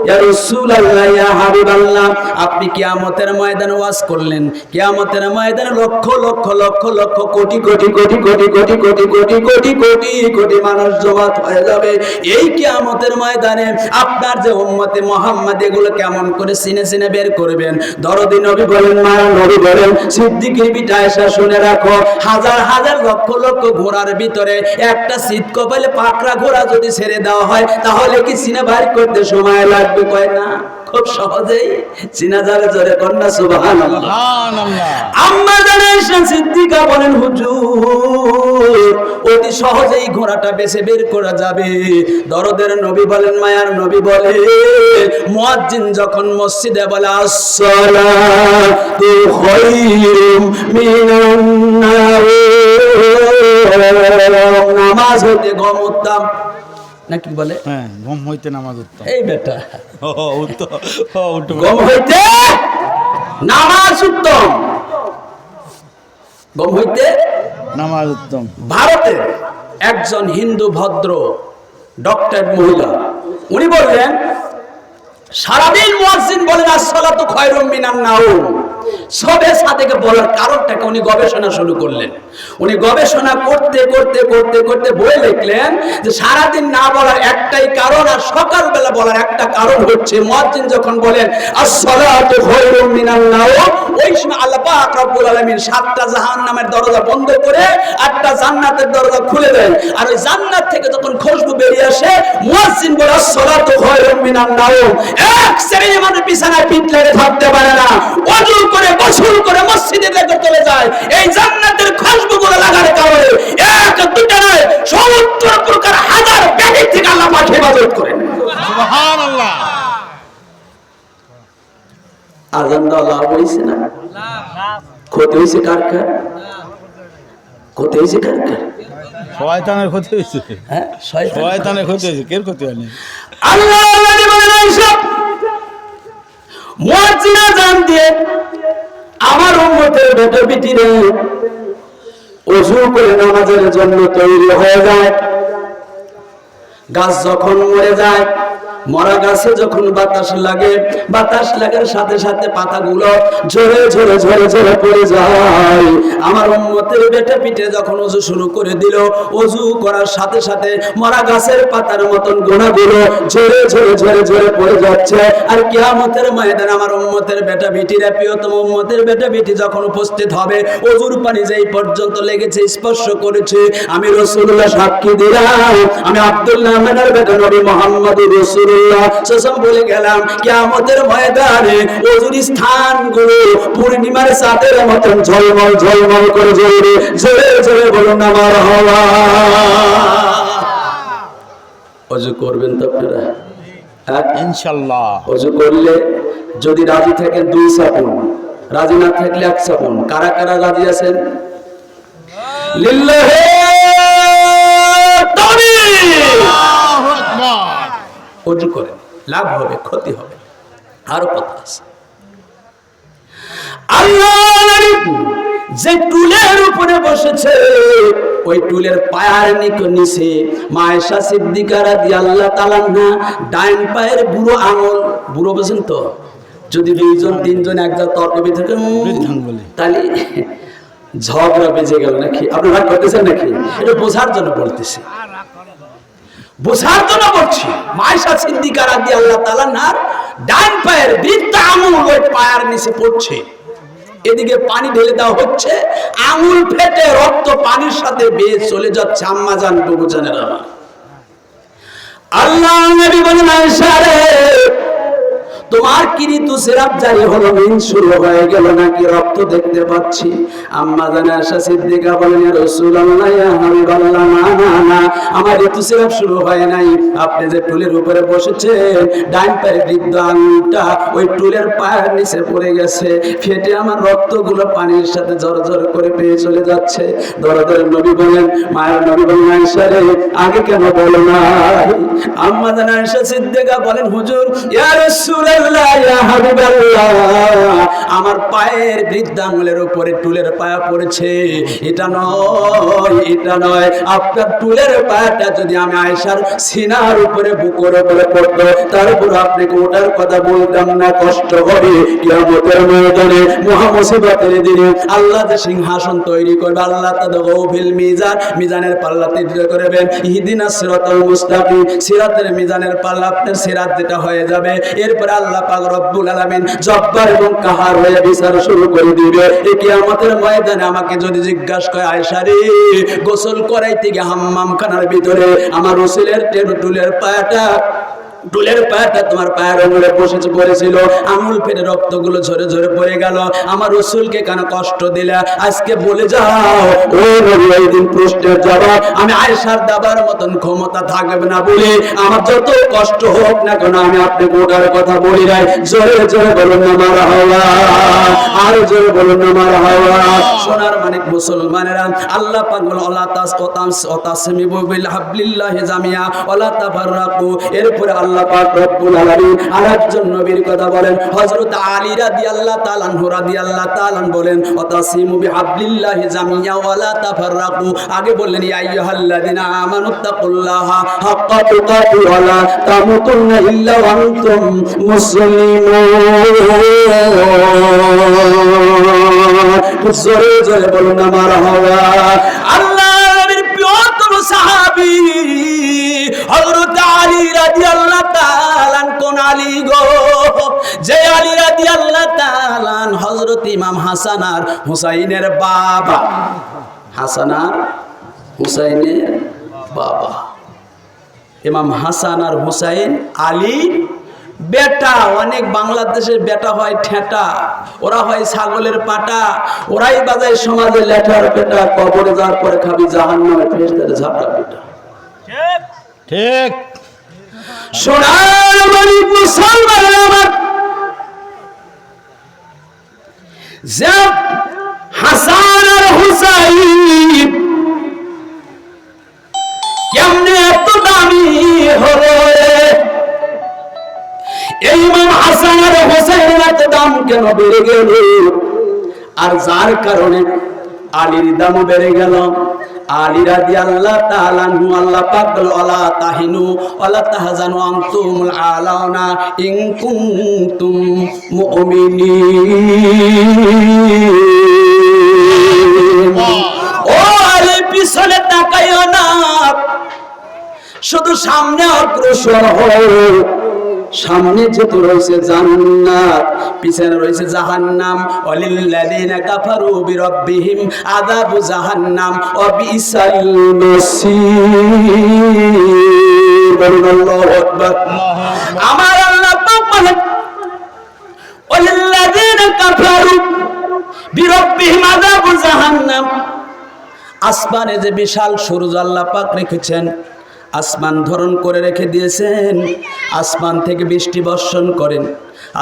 ইয়া রাসূলুল্লাহ, ইয়া হাবিবাল্লাহ, আপনি কিয়ামতের ময়দানে ওয়াজ করলেন, কিয়ামতের ময়দানে লক্ষ লক্ষ লক্ষ লক্ষ কোটি কোটি কোটি কোটি কোটি কোটি কোটি কোটি কোটি কোটি মানুষ জমাত হয়ে যাবে। এই কিয়ামতের ময়দানে আপনার যে উম্মতে মুহাম্মদ, এগুলো কেমন করে চিনে চিনে বের করবেন? দরদি নবী বলেন, মা নবী বলেন, সিদ্দিকের বিটা আয়েশা শুনে রাখো, হাজার হাজার লক্ষ লক্ষ ঘোড়ার ভিতরে একটা সিট কপালে পাকড়া ঘোড়া যদি ছেড়ে দেওয়া হয়, তাহলে কি চিনা বাইর করতে সময় লাগবে? কয় না, খুব সহজেই চিনা যাবে। জোরে কন্যা সুবহানাল্লাহ। আম্মা জান আয়েশা সিদ্দিকা বলেন, হুজুর, অতি সহজেই ঘোড়াটা বেছে বের করা যাবে। দরদের নবী বলেন, মায়ার নবী বলে, মুয়াজ্জিন যখন মসজিদে বলে আসসালাতু খায়রুম মিনান নার, নামাজ হইতে গম উত্তম, নাকি বলে? হ্যাঁ, গম হইতে নামাজ উত্তম। এই বেটা, গম হইতে নামাজ উত্তম, গম হইতে নামাজ উত্তম। ভারতের একজন হিন্দু ভদ্র ডক্টর মহিলা, উনি বললেন, সারাদিন মুয়াজ্জিন বলেন আসসালাতু খায়রুম মিনান নাওম, সবে সাদেকে বলার কারণটাকে উনি গবেষণা শুরু করলেন। উনি গবেষণা করতে করতে করতে করতে বই লিখলেন যে সারাদিন না বলার একটাই কারণ, আর সকালবেলা বলার একটা কারণ হচ্ছে, মুয়াজ্জিন যখন বলেন আসসালাতু খায়রুম মিনান নাওম, ওই সময় আল্লাহ পাক রব্বুল আলামিন 7টা জাহান্নামের দরজা বন্ধ করে 8টা জান্নাতের দরজা খুলে দেন। আর ওই জান্নাত থেকে যখন খুশবু বেরিয়ে আসে, মুয়াজ্জিন বলে আসসালাতু খায়রুম মিনান নাওম। এক শ্রেণী মানুষ বিছানায় পিঠ লেগে থাকতে পারে না, ওযু করে গোসল করে মসজিদে চলে যায়। এই জান্নাতের খুশবুগুলো লাগার কারণে এক দুইটা নয়, 70 প্রকার হাজার ব্যাধি থেকে আল্লাহ পাক হেফাজত করেন। সুবহানাল্লাহ। আযান দাও লাভ হইছে না? ক্ষতি হইছে কার কার? ক্ষতি হইছে কার কার? শয়তানের ক্ষতি হইছে। হ্যাঁ, শয়তানের ক্ষতি হইছে, কের ক্ষতি হয়নি? আল্লাহ নবী বলেন, আয়েশা, মুয়াজ্জিন আযান দিয়ে আমার উম্মতের বেটা বিটিরা ওযু করে নামাজের জন্য তৈরি হয়ে যায়। গাছ যখন মরে যায়, মরা গাছে যখন বাতাস লাগে, বাতাস লাগার সাথে সাথে পাতাগুলো ঝরে ঝরে ঝরে ঝরে পড়ে যায়। আমার উম্মতের বেটা পিঠে যখন ওযু শুরু করে দিল, ওযু করার সাথে সাথে মরা গাছের পাতার মতন গোনাগুলো ঝরে ঝরে ঝরে ঝরে পড়ে যাচ্ছে। আর কিয়ামতের ময়দানে আমার উম্মতের বেটা বিটিরা, প্রিয়তম উম্মতের বেটা বিটি যখন উপস্থিত হবে, ওযুর পানি যেই পর্যন্ত লেগেছে, স্পর্শ করেছে, আমি রাসূলুল্লাহ সাক্ষী দিলাম, আমি আব্দুল্লাহ আমিনের বেটা নবী মুহাম্মদুর রাসূলুল্লাহ সসম বলে গেলাম, কিয়ামতের ময়দানে ওযুর স্থানগুলো পূর্ণিমার চাঁদের মতন ঝলমল ঝলমল করে জ্বলবে। জোরে জোরে বলুন না মারহাবা। ওযু করবেন তো আপনারা ইনশাআল্লাহ। ওযু করলে যদি রাজি থাকেন 2 সাপুন, রাজি না থাকলে 1 সাপুন। কারা কারা রাজি আছেন? লিল্লাহি তাকবীর। আল্লাহু আকবার। ওযু করেন, লাভ হবে, ক্ষতি হবে। আরো কথা আছে। আল্লাহ যে টুলের উপরে বসেছে, ওই টুলের পায়ের নিচে মা আয়েশা সিদ্দিকা রাদিয়াল্লাহু তাআলা আনহা ডাইন পায়ের বুড়ো আঙুল, বুড়ো বুঝেন তো, যদি 2 জন 3 জন একদম তর্ক বিতর্ক তাহলে ঝগড়া বেজে গেল নাকি? আপনি রাগ করতেছেন নাকি? এটা বোঝার জন্য বলতেছি, বোঝার জন্য বলছি। মায়েশা সিদ্দিকা রাদিয়াল্লাহু তাআলা নার ডান পায়ের বৃদ্ধ আঙুল ওই পায়ের নিচে পড়ছে, এদিকে পানি ঢেলে দেওয়া হচ্ছে, আঙুল ফেটে রক্ত পানির সাথে বেয়ে চলে যাচ্ছে। আম্মা জান, বাবু জানেরা, আল্লাহ নবী বলেন, আয়েশা রে, তোমার কি ঋতু সিরাপ জারি হলো, মিন শুরু হয়ে গেল নাকি? রক্ত দেখতে পাচ্ছি। আম্মা জান আয়েশা সিদ্দিকা বলেন, ইয়া রাসূলুল্লাহ, ইয়া হাবিবাল্লাহ, না না না, আমার ঋতু সিরাপ শুরু হয় নাই। আপনি যে টুলের উপরে বসেছেন, ডান পায়ের বৃদ্ধ আঙুলটা ওই টুলের পায়ের নিচে পড়ে গেছে, ফেটে আমার রক্তগুলো পানির সাথে ঝরঝর করে পেয়ে চলে যাচ্ছে। দরদের নবী বলেন, মায়ের নবী বলেন, আয়েশা রে, আগে কেন বলো না? আম্মা জান আয়েশা সিদ্দিকা বলেন, হুজুর, ইয়া রাসূলুল্লাহ, ইয়া হাবিবাল্লাহ, আমার পায়ের বৃদ্ধ আঙুলের উপরে টুলের পায়া পড়েছে, এটা নয়, এটা নয়। আপনার টুলের পায়াটা যদি আমি আয়েশার সিনার উপরে, বুকের উপরে পড়তো, তারপর আপনাকে ওটার কথা বলতাম না, কষ্ট হবে। কিয়ামতের ময়দানে, মহা মুসিবতের দিনে আল্লাহ যে সিংহাসন তৈরি করবে, আল্লাহ তাদাউ ফিল মিজান, মিজানের পাল্লা তৈরি করবেন, ইহদিনাস সিরাতাল মুস্তাকিম, সিরাতের মিজানের পাল্লা, আপনার সিরাত যেটা হয়ে যাবে, এরপর আল্লাহ পাক রব্বুল আলামিন জব্বার এবং কাহার হয়ে বিচার শুরু করে দিবে। এই কিয়ামতের ময়দানে আমাকে যদি জিজ্ঞাসা করে, আয়েশা রে, গোসল করাইতে গিয়ে হাম্মাম খানার ভিতরে আমার রাসূলের টুলের পায়াটা তোমার পায়ের আঙুলে বসেছে পড়েছিল, আঙুল ফেটে রক্তগুলো ঝরে ঝরে পড়ে গেল, আমার রাসূলকে কেন কষ্ট দিলে? আজকে বলে যাও, ও নবী, ওই দিন প্রশ্নের জবাব আমি আয়েশার দাবার মতন ক্ষমতা থাকবে না বলে, আমার যত কষ্ট হোক না কেন, আমি আপনি গোটার কথা বলি নাই। জোরে জোরে বলুন না মারহাবা, আরো জোরে বলুন না মারহাবা। সোনার মানিক মুসলমানেরা, আল্লাহ পাক বলেন, ওয়ালা তাসমিউ বিহাবলিল্লাহি জামিয়া ওয়ালা তাফাররাকু। এরপরে আল্লাহ পাক রব্বুল আলামিন আরেকজন নবীর কথা বলেন, হযরত আলী রাদিয়াল্লাহু তাআলা আনহু রাদিয়াল্লাহু তাআলা বলেন, ওয়াতাসিমু বিহাবলিল্লাহি জামিয়া ওয়ালা তাফাররাকু। আগে বললেন, ইয়া আইয়ুহাল্লাযিনা আমানুত্তাকুল্লাহা হাক্কা তুকাতি ওয়ালা তামুতুন্না ইল্লা ওয়া আনতুম মুসলিমুন। জোরে জোরে বলুন না মারহাবা। আল্লাহর প্রিয়তম সাহাবী হযরত আলী রাদিয়াল্লাহু তাআলা, কোন আলী গো? যে আলী রাদিয়াল্লাহু তাআলা হযরত ইমাম হাসান আর হুসাইনের বাবা, হাসান আর হুসাইনের বাবা। ইমাম হাসান আর হুসাইন আলী বেটা। অনেক বাংলাদেশের বেটা হয় ঠেটা, ওরা হয় ছাগলের পাটা, ওরাই বাজায় সমাজে লেঠার পেটা, কবরে যাওয়ার পরে খাবি জাহান্নামে, ফেরেশতাদের ঝাপটা পেটা। ঠিক সোনার মানিক মুসলমানের আমার, যে হাসান আর হুসাইন কেমনে এত দামি হলো? এই ইমাম হাসান আর হুসাইনের এত দাম কেন বেড়ে গেল? আর যার কারণে আলীর দাম বেড়ে গেল। আলী রাদিয়াল্লাহু তাআলা আনহু, আল্লাহ পাক বলেন, ওয়ালা তাহিনু ওয়ালা তাহজানু আনতুমুল আলাউনা ইন কুনতুম মুমিনিন। ও আলী, পিছনে তাকাইও না, শুধু সামনে অগ্রসর হও। সামনে যেতে রয়েছে জান্নাত, পিছনে রয়েছে জাহান্নাম। ওয়ালিল্লাযিনা কাফারু বিরাব্বিহিম আযাবু জাহান্নাম ওয়া বিসাল মাসীর। আল্লাহু আকবার। আমার আল্লাহ পাক বলেন, ওয়ালিল্লাযিনা কাফারু বিরাব্বিহিম আযাবু জাহান্নাম। আসমানে যে বিশাল সূর্য আল্লাহ পাক রেখেছেন, আসমান ধারণ করে রেখে দিয়েছেন, আসমান থেকে বৃষ্টি বর্ষণ করেন,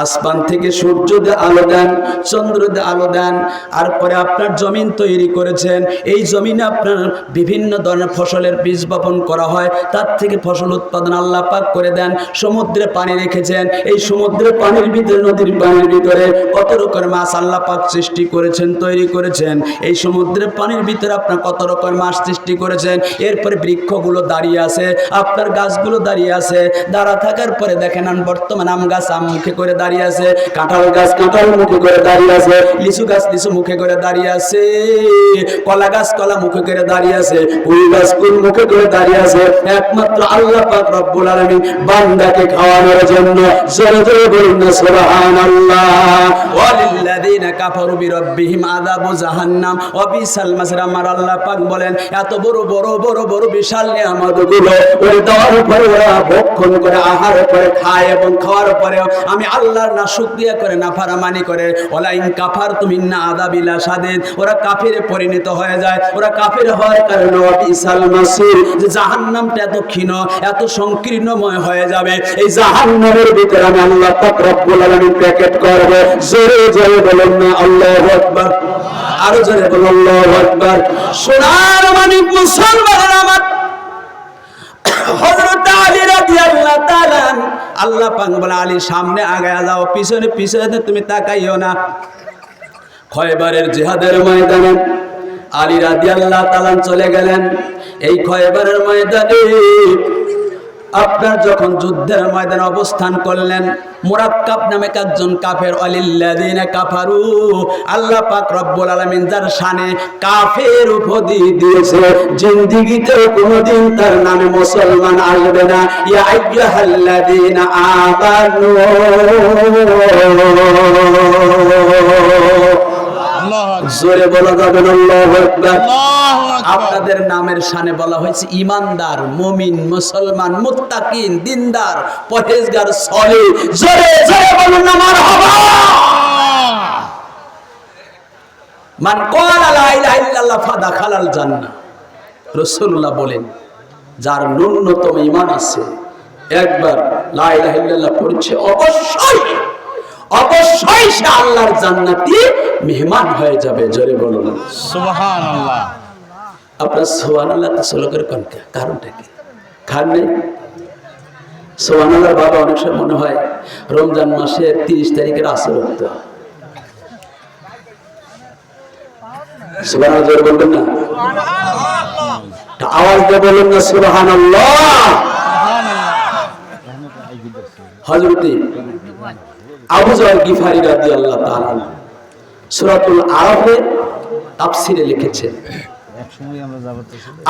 আসমান থেকে সূর্য দিয়ে আলো দেন, চন্দ্র দিয়ে আলো দেন। আর পরে আপনার জমিন তৈরি করেছেন, এই জমিনে আপনার বিভিন্ন ধরনের ফসলের বীজ বপন করা হয়, তার থেকে ফসল উৎপাদন আল্লাহ পাক করে দেন। সমুদ্রে পানি রেখেছেন, এই সমুদ্রের পানির ভিতরে, নদীর পানির ভিতরে কত রকমের মাছ আল্লাহ পাক সৃষ্টি করেছেন, তৈরি করেছেন। এই সমুদ্রের পানির ভিতরে আপনার কত রকমের মাছ সৃষ্টি করেছেন। এরপরে বৃক্ষগুলো দাঁড়িয়ে আছে, আপনার গাছগুলো দাঁড়িয়ে আছে। দাঁড়া থাকার পরে দেখেন বর্তমান আম গাছ আম মুখে করে করে দাঁড়িয়ে আছে, কাঁঠাল গাছ কাঁঠাল মুখে করে দাঁড়িয়ে আছে, লিচু গাছ লিচু মুখে করে দাঁড়িয়ে আছে, কলা গাছ কলা মুখে করে দাঁড়িয়ে আছে, কুল গাছ কুল মুখে করে দাঁড়িয়ে আছে। একমাত্র আল্লাহ পাক রব্বুল আলামিন বান্দাকে খাওয়ানোর জন্য। জোরে জোরে বলুন না সুবহানাল্লাহ। ওয়ালিল্লাযিনা কাফারু বিরাব্বিহিম আযাবু জাহান্নাম ওয়া বিসাল মাসির। আমার আল্লাহ পাক বলেন এত বড় বড় বড় বড় বিশাল নিয়ামতগুলো ওই দেওয়ার পরে ওরা ভক্ষণ করে আহার করে খায়, এবং খাওয়ার পরেও আমি আল্লাহর না শুকরিয়া করে না ফারামানি করে, ওলা ইন কাফারতুম ইন্না আযাবি লাশাদীদ, ওরা কাফিরে পরিণত হয়ে যায়। ওরা কাফির হওয়ার কারণে ওয়া বিসাল মাসির, যে জাহান্নামটা এত ক্ষীণ এত সংকীর্ণময় হয়ে যাবে, এই জাহান্নামের ভিতরে আমি আল্লাহ পাক রব্বুল আলামিন প্যাকেট করব। জোরে জোরে বলুন না আল্লাহু আকবার। আরো জোরে বলুন আল্লাহু আকবার। সোনার মানিক মুসলমানের আমার হযরত আলী রাদিয়াল্লাহু তাআলা, আল্লাহ পাক বলে আলীর সামনে আগায়া যাও, পিছনে পিছনে তুমি তাকাইও না। খয়বারের জিহাদের ময়দানে আলী রাদিয়াল্লাহু তাআলা চলে গেলেন। এই খয়বারের ময়দানে আপনার যখন যুদ্ধের ময়দানে অবস্থান করলেন, মুরাক্কাব নামে একজন কাফের, আলিল্লাযিনা কাফারু, আল্লাহ পাক রব্বুল আলামিন যার শানে কাফের উপাধি দিয়েছে, জিন্দেগিতে কোনোদিন তার নামে মুসলমান আসবে না। ইয়া আইয়ুহাল্লাযিনা আমানু, জোরে বলা যাবে আল্লাহু আকবার। আপনাদের নামের শানে বলা হয়েছে ইমানদার, মুমিন, মুসলমান, মুত্তাকিন, দিনদার, পরহেজগার, সালেহ। জোরে জোরে বলুন না মারহাবা। মান ক্বালা লা ইলাহা ইল্লাল্লাহ ফাদাখালাল জান্নাহ। রাসূলুল্লাহ বলেন যার ন্যূনতম ঈমান আছে, একবার লা ইলাহা ইল্লাল্লাহ পড়ছে, অবশ্যই অবশ্যই সে আল্লাহর জান্নাতি মেহমান হয়ে যাবে। জোরে বলুন সুবহানাল্লাহ। আপনার সুবহানাল্লাহ তো স্লো করে কোন কারণটা কি? খান নেই সুবহানাল্লাহ। বাবা অনেক সময় মনে হয় রমজান মাসের 30 তারিখের আসর হতো। সুবহানাল্লাহ জোরে বলবেন না, আওয়াজ দিয়ে বলুন না সুবহানাল্লাহ। হযরত আবু যর গিফারি রাদিয়াল্লাহু তাআলা সূরাতুল আরাফে তাফসীরে লিখেছেন,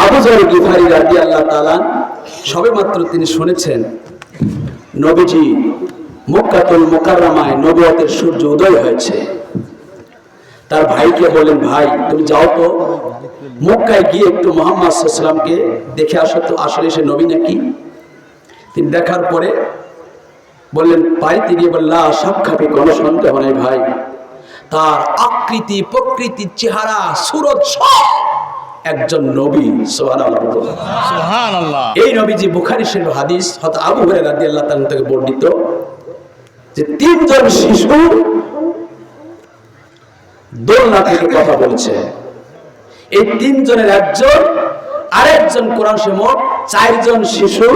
আবু যর গিফারি রাদিয়াল্লাহু তাআলা সবেমাত্র তিনি শুনেছেন নবীজি মক্কাতুল মুকাররমায় নবুয়তের সূর্য উদয় হয়েছে। তার ভাইকে বলেন, ভাই তুমি যাও তো মক্কায় গিয়ে একটু মুহাম্মদ সাল্লাল্লাহু আলাইহি ওয়াসাল্লামকে দেখে আসো তো, আসলে সে নবী নাকি। তিনি দেখার পরে বললেন, পাইতে গিয়ে বললা সাক্ষাৎ কোনো সন্দেহ নেই ভাই, তার আকৃতি প্রকৃতি চেহারা সুরত সব একজন নবী। সুবহানাল্লাহ। এই নবীজি বুখারী শরীফ হাদিস হযরত আবু হুরায়রা রাদিয়াল্লাহু তাআলা থেকে বর্ণিত যে তিনজন শিশু দোলনা থেকে কথা বলছে। এই তিনজনের একজন আরেকজন কোরআন শরীফে মোট 4 জন শিশু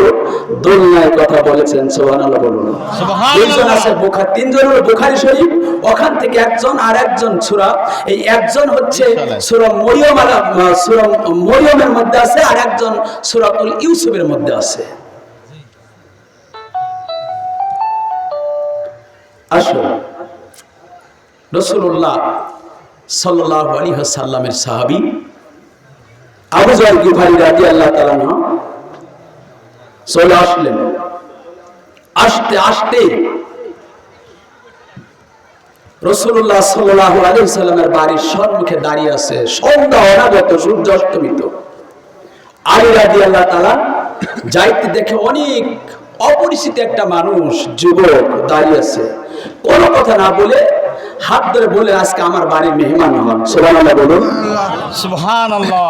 দোলনায় কথা বলেছেন। সুবহানাল্লাহ বলুন। তিনজন আছে বুখারী, তিনজন হলো বুখারী শরীফ, ওখান থেকে একজন আর একজন সূরা, এই একজন হচ্ছে সূরা মরিয়ম, সূরা মরিয়মের মধ্যে আছে, আর একজন সূরাতুল ইউসুফের মধ্যে আছে। আসুন রাসূলুল্লাহ সাল্লাল্লাহু আলাইহি ওয়াসাল্লামের সাহাবী আবু যর গিফারি রাদিয়াল্লাহু তাআলা চলে আসলেন। আসতে আসতে রাসূলুল্লাহ সাল্লাল্লাহু আলাইহি ওয়াসাল্লামের বাড়ির সম্মুখে দাঁড়িয়ে আছে, সন্ধ্যা অনাগত, সূর্য অস্তমিত। আলী রাদিয়াল্লাহু তাআলা যাইতে দেখে অনেক অপরিচিত একটা মানুষ, যুবক দাঁড়িয়ে আছে। কোনো কথা না বলে হাত ধরে বলে, আজকে আমার বাড়ির মেহমান হন। সুবহানাল্লাহ বলুন সুবহানাল্লাহ।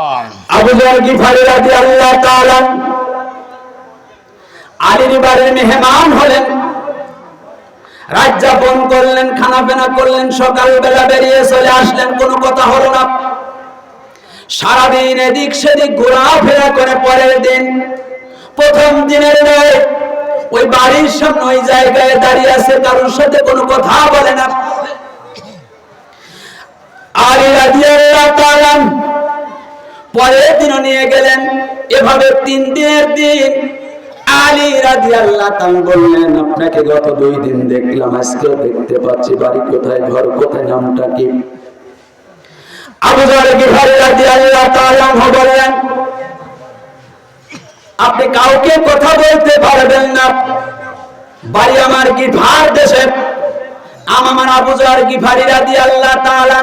আবু যর গিফারি রাদিয়াল্লাহু তাআলা আলীর বাড়ির মেহমান হলেন, রাত যাপন করলেন, খানা পেনা করলেন, সকালবেলা বেরিয়ে চলে আসলেন, কোনো কথা হলো না। সারাদিন এদিক সেদিক ঘোরাফেরা করে পরের দিন প্রথম দিনের রাত ওই বাড়ির সামনে ওই জায়গায় দাঁড়িয়ে আছে, কারোর সাথে কোনো কথা বলে না। আলী রাদিয়াল্লাহু তাআলা পরের দিনও নিয়ে গেলেন। এভাবে 3 দিনের দিন আলী রাদিয়াল্লাহু তাআলা বললেন, আপনাকে গত 2 দিন দেখলাম, আজকেও দেখতে পাচ্ছি, বাড়ি কোথায়, ঘর কোথায়, নামটা কি? আবু যর গিফারী রাদিয়াল্লাহু তাআলা বললেন, আপনি কাউকে কথা বলতে পারবেন না, বাড়ি আমার গিফার দেশে। আমার আবু যর গিফারী রাদিয়াল্লাহু তাআলা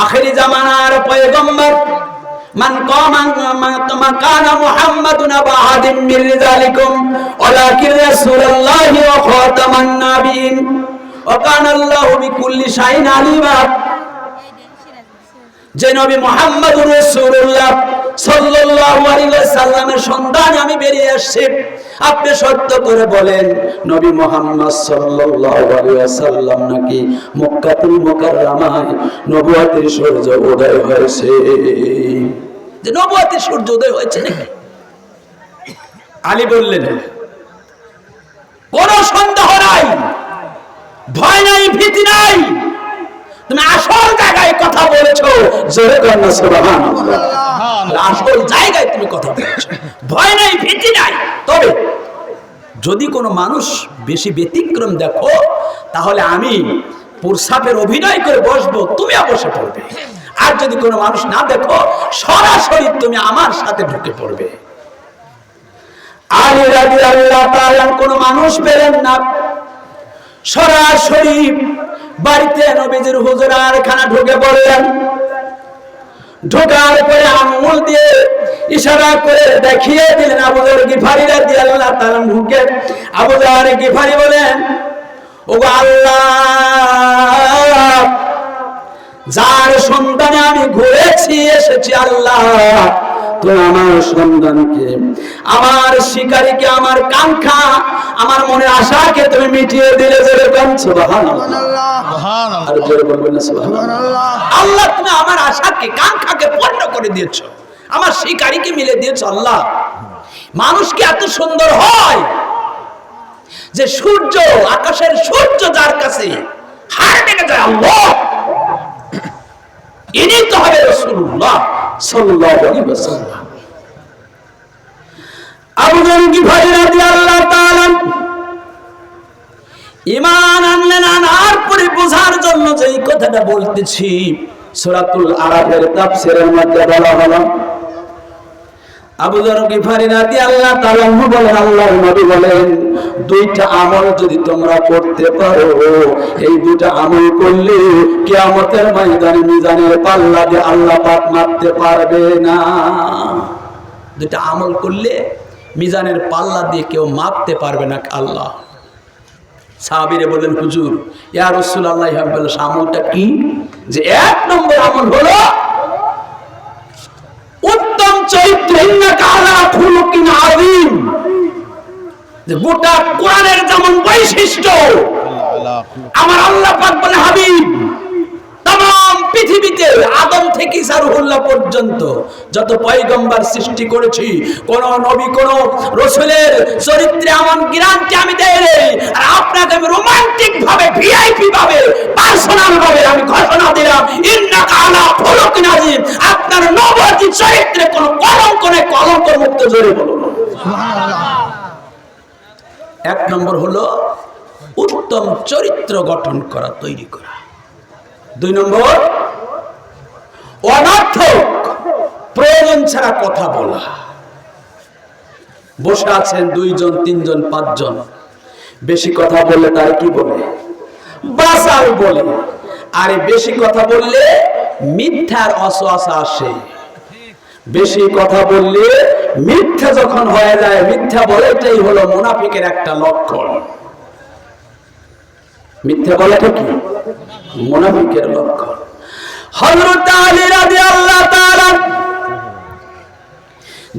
আখিরি জামানার পয়গম্বর, মান কানা মুহাম্মাদুন আবা আহাদিন মির রিজালিকুম ওয়ালাকিন রাসূলুল্লাহি ওয়া খাতামান নাবিয়িন ওয়া কানা আল্লাহু বিকুল্লি শাইইন আলিমা। যে নবী মুহাম্মদুর রাসূলুল্লাহ সাল্লাল্লাহু আলাইহি ওয়াসাল্লামের সন্ধানে আমি বেরিয়ে আসছি, আপনি সত্য করে বলেন নবী মুহাম্মদ সাল্লাল্লাহু আলাইহি ওয়াসাল্লাম নাকি মক্কাতুল মুকাররমায় নবুয়তের সূর্য উদয় হয়েছে? যে নবুয়তের সূর্য উদয় হয়েছে নাকি? আলী বললেন, কোনো সন্দেহ নাই, ভয় নাই, ভীতি নাই, তুমি আসল জায়গায় কথা বলেছো। জোরে বলেন সুবহানাল্লাহ। আসল জায়গায় তুমি কথা বলেছো, ভয় নাই, ভীতি নাই। তবে যদি কোনো মানুষ বেশি ব্যতিক্রম দেখো, তাহলে আমি প্রসাবের অভিনয় করে বসবো, তুমিও বসে পড়বে। আর যদি কোনো মানুষ না দেখো, সরাসরি তুমি আমার সাথে ঢুকে পড়বে। আলী রাদিয়াল্লাহু তাআলা কোনো মানুষ পেলেন না, সরাসরি বাড়িতে নবীজির হুজুরার খানা ঢুকে পড়লেন। ঢোকার পরে আঙ্গুল দিয়ে ইশারা করে দেখিয়ে দিলেন আবু যর গিফারী রাদিয়াল্লাহু তাআলা ঢুকে। আবু যর গিফারী বলেন, ওগো আল্লাহ, যার সন্ধানে আমি ঘুরেছি এসেছি, আল্লাহ তুমি আমার সন্তানকে, আমার শিকারীকে, আমার কাঙ্ক্ষা, আমার মনের আশাকে তুমি মিটিয়ে দিলে। যেরকম সুবহানাল্লাহ, আর জোরে বলবেন না সুবহানাল্লাহ। আল্লাহ তুমি আমার আশাকে, কাঙ্ক্ষাকে পূর্ণ করে দিয়েছো, আমার শিকারীকে মিলে দিয়েছো। আল্লাহ, মানুষ কি এত সুন্দর হয় যে সূর্য, আকাশের সূর্য যার কাছে হার মেনে যায়, আল্লাহ ইনি তো হবে রাসূলুল্লাহ সাল্লাল্লাহু আলাইহি ওয়াসাল্লাম। আবু যর গিফারী রাদিয়াল্লাহু তাআলা ঈমান আনলেন। আনার পরে বোঝার জন্য যে এই কথাটা বলতেছি, সূরাতুল আরাফের তাফসীরের মধ্যে বলা হলো, আবু যর গিফারী রাদিয়াল্লাহু তাআলা বলেন, আল্লাহর নবী বলেন, 2টা আমল যদি তোমরা করতে পারো, এই 2টা আমল করলে কিয়ামতের ময়দানে মিজানের পাল্লা দিয়ে আল্লাহ পাক মাপতে পারবে না। 2টা আমল করলে মিজানের পাল্লা দিয়ে কেউ মাপতে পারবে না আল্লাহ। সাহাবীরা বললেন, হুজুর ইয়া রাসূলুল্লাহ, আমলটা কি? যে 1 নম্বর আমল হলো উত্তম চরিত্র, ইন্নাকা আলা খুলুকিন আযীম। যে গোটা কোরআনের যেমন বৈশিষ্ট্য, আমার আল্লাহ পাক বলে, হাবিব, तमाम পৃথিবীতে আদম থেকে সারুল্লাহ পর্যন্ত যত পয়গম্বর সৃষ্টি করেছি, কোন নবী কোন রাসূলের চরিত্রে এমন গ্যারান্টি আমি দেই নাই। আর আপনাকে আমি রোমান্টিক ভাবে, ভিআইপি ভাবে, পার্সোনাল ভাবে আমি ঘোষণা দিলাম, ইন্নাকা আলা খুলুকিন আযীম, আপনার নবতী চরিত্রে কোন কলঙ্ক নেই, কলঙ্ক মুক্ত। জোরে বলুন সুবহানাল্লাহ। 1 নম্বর হলো উত্তম চরিত্র গঠন করা, তৈরি করা। 2 নম্বর অনর্থক, প্রয়োজন ছাড়া কথা বলা। বসে আছেন 2 জন, 3 জন, 5 জন, বেশি কথা বললে তার কি বলে? বাসাল বলে। আরে বেশি কথা বললে মিথ্যার ওয়াসওয়াসা আসে। বেশি কথা বললে মিথ্যা যখন হয়ে যায়, মিথ্যা বলাটাই হলো মুনাফিকের একটা লক্ষণ। মিথ্যা বলাটা কি? মুনাফিকের লক্ষণ। হযরত আলী রাদিয়াল্লাহু তাআলা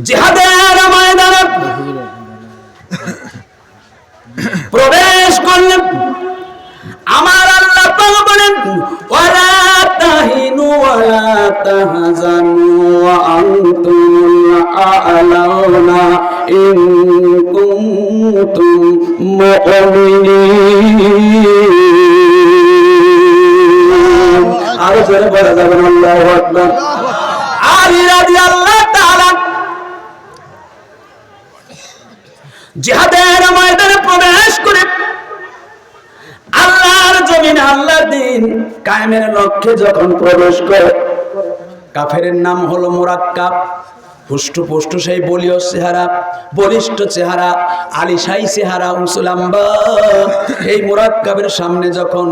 জিহাদের ময়দানে প্রবেশ করলেন। আমার আল্লাহ পাক বলেন, ওয়ালা তাহিনু ওয়ালা তাহজানু ওয়া আনতুমুল আ'লাউনা ইন কুনতুম মুমিনিন। আর জোরে বলা যাবে না আল্লাহু আকবার। আলী রাদিয়াল্লাহু তাআলা জিহাদের ময়দানে প্রবেশ করে আল্লাহর জমিনে আল্লাহর দ্বীন কায়েমের লক্ষ্যে যখন প্রবেশ করে, কাফেরের নাম হলো মুরাক্কাব। পুষ্ট সেই বলিও চেহারা, বলিষ্ঠ চেহারা, আলিশাই চেহারা, উসুলাম্বা। এই মুরাক্কাবের সামনে যখন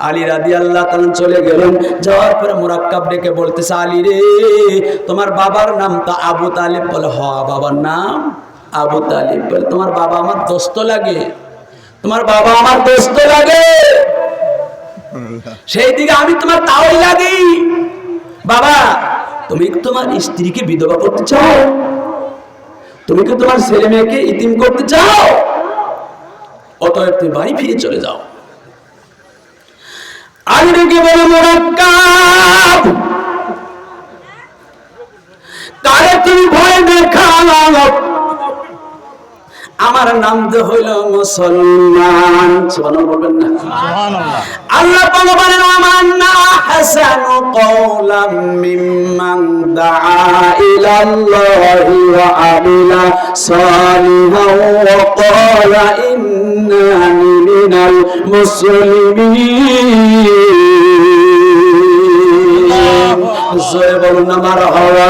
আলী রাদিয়াল্লাহু তাআলা চলে গেলেন, যাওয়ার পরে মুরাক্কাব ডেকে বলতেছে, আলী রে, তোমার বাবার নাম তো আবু তালিব। বলে, হ, বাবার নাম আবু তালিব। বলে, তোমার বাবা আমার দোস্ত লাগে, তোমার বাবা আমার দোস্ত লাগে, সেই দিকে আমি তোমার তাওই লাগি। বাবা, তুমি কি তোমার স্ত্রীকে বিধবা করতে চাও? তুমি কি তোমার ছেলে মেয়েকে ইতিম করতে চাও? অতএব তুমি বাড়ি ফিরে চলে যাও। আলীকে বলে, মুরাক্কাব, তারে তুমি ভয় দেখাও, আমার নাম তো হইল মুসলমান। সুবহানাল্লাহ বলবেন না? সুবহানাল্লাহ। আল্লাহ পাক বলেন, আমান্না হাসানু কওলাম মিম্মান দাআ ইলাল্লাহি ওয়া আমিলা সালিহান ওয়া ক্বালা ইন্নানি মিনাল মুসলিমিন। জোরে বলুন না মারহাবা,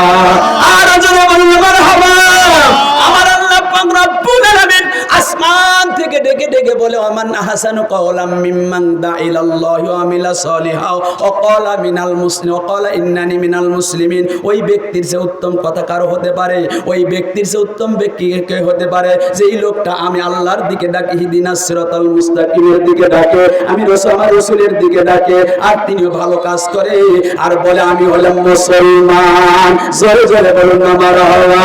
আর জোরে বলুন না মারহাবা। আমার আল্লাহ পাক রব্বুল আলামিন আসমান থেকে ডেকে ডেকে বলে, আমান্না হাসানু কওলাম মিম্মান দাআ ইলাল্লাহি ওয়া আমিলা সালিহান ওয়া ক্বালা মিনাল মুসলিমিন ওয়া ক্বালা ইন্নানি মিনাল মুসলিমিন। ওই ব্যক্তির চেয়ে উত্তম কথা কারো হতে পারে? ওই ব্যক্তির চেয়ে উত্তম ব্যক্তি কে হতে পারে? যেই লোকটা আমি আল্লাহর দিকে ডাকি, ইহদিনাস সিরাতাল মুস্তাকিমের দিকে ডাকে, আমি আমার রাসূলের দিকে ডাকে, আর তিনিও ভালো কাজ করে আর বলে আমি হলাম মুসলমান। জোরে জোরে বলুন না মারহাবা।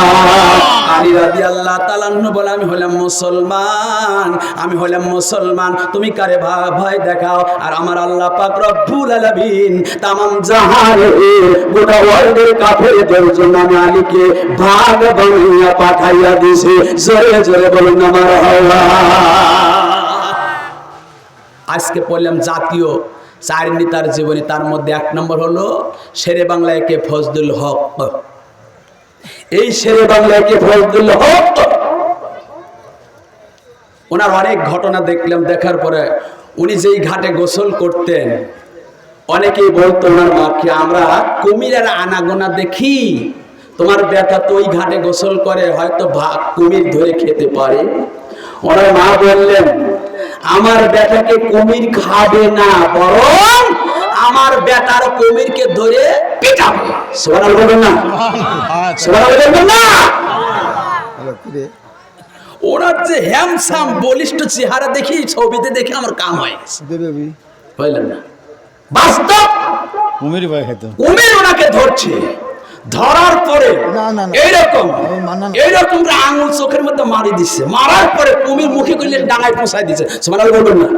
আলী রাদিয়াল্লাহু তাআলা আনহু বলে, আমি হলাম মুসলমান, আমি হলাম মুসলমান, তুমি কারে ভয় দেখাও? আর আমার আল্লাহ পাক রব্বুল আলামিন তামাম জাহানের গোটা ওয়ার্ল্ডের কাফেরদের জন্য আমি আলীকে ভাগ বানাইয়া পাঠাইয়া দিয়েছি। জোরে জোরে বলুন না মারহাবা। আজকে পড়লাম জাতীয় 4 নেতার জীবনী, তার মধ্যে 1 নম্বর হলো শেরে বাংলায় কে ফজলুল হক। এই শেরে বাংলায় কে ফজলুল হক, ওনার অনেক ঘটনা দেখলাম। দেখার পরে উনি যেই ঘাটে গোসল করতেন, অনেকেই বলতো ওনার মাকে, আমরা কুমিরের আনাগোনা দেখি, তোমার বেটা তো ওই ঘাটে গোসল করে, হয়তো কুমির ধরে খেতে পারে। ওনার মা বললেন, আমার বেটাকে কুমির খাবে না, বরং আমার বেটার কুমিরকে ধরে পেটাবো। সুবহানাল্লাহ বলবেন না? সুবহানাল্লাহ বলবেন না? ওনার যে হ্যামসাম বলিষ্ঠ চেহারা দেখি, ছবিতে দেখে আমার কাম হয়, বুঝলেন না? বাস্তব কুমির ওনাকে ধরছে, ধরার পরে এইরকম আঙুল চোখের মধ্যে মারি দিচ্ছে, মারার পরে কুমির মুখে করলে ডাঙায় পৌঁছায় দিচ্ছে। সুবহানাল্লাহ বলবেন না?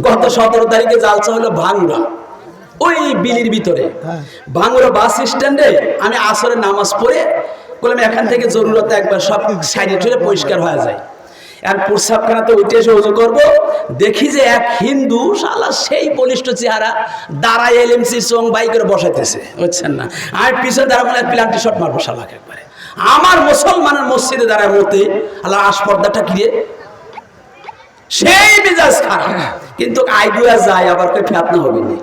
গত 17 তারিখে জালসা হলো ভাঙ্গুরা, ওই বিলির ভিতরে ভাঙ্গুরা বাস স্ট্যান্ডে। আমি আসরের নামাজ পড়ে বললাম, এখান থেকে জরুরত একবার সব সাইডে টুলে পরিষ্কার হয়ে যায়, আর প্রস্রাবখানাতে উঠে এসে ওযু করবো, দেখি যে এক হিন্দু শালা সেই বলিষ্ঠ চেহারা দাঁড়ায় এলএমসি চং বাই করে বসাইতেছে, বুঝছেন না? আর পিছনে দাঁড়া বলে প্লান্টি শট মারবো শালা একবারে। আমার মুসলমানের মসজিদে দাঁড়ায় মতে আল্লাহ আসপর্দাটা কিরে, সেই মেজাজ খারাপ, কিন্তু আইডিয়া যায় আবার কই ফেতনা হবে না,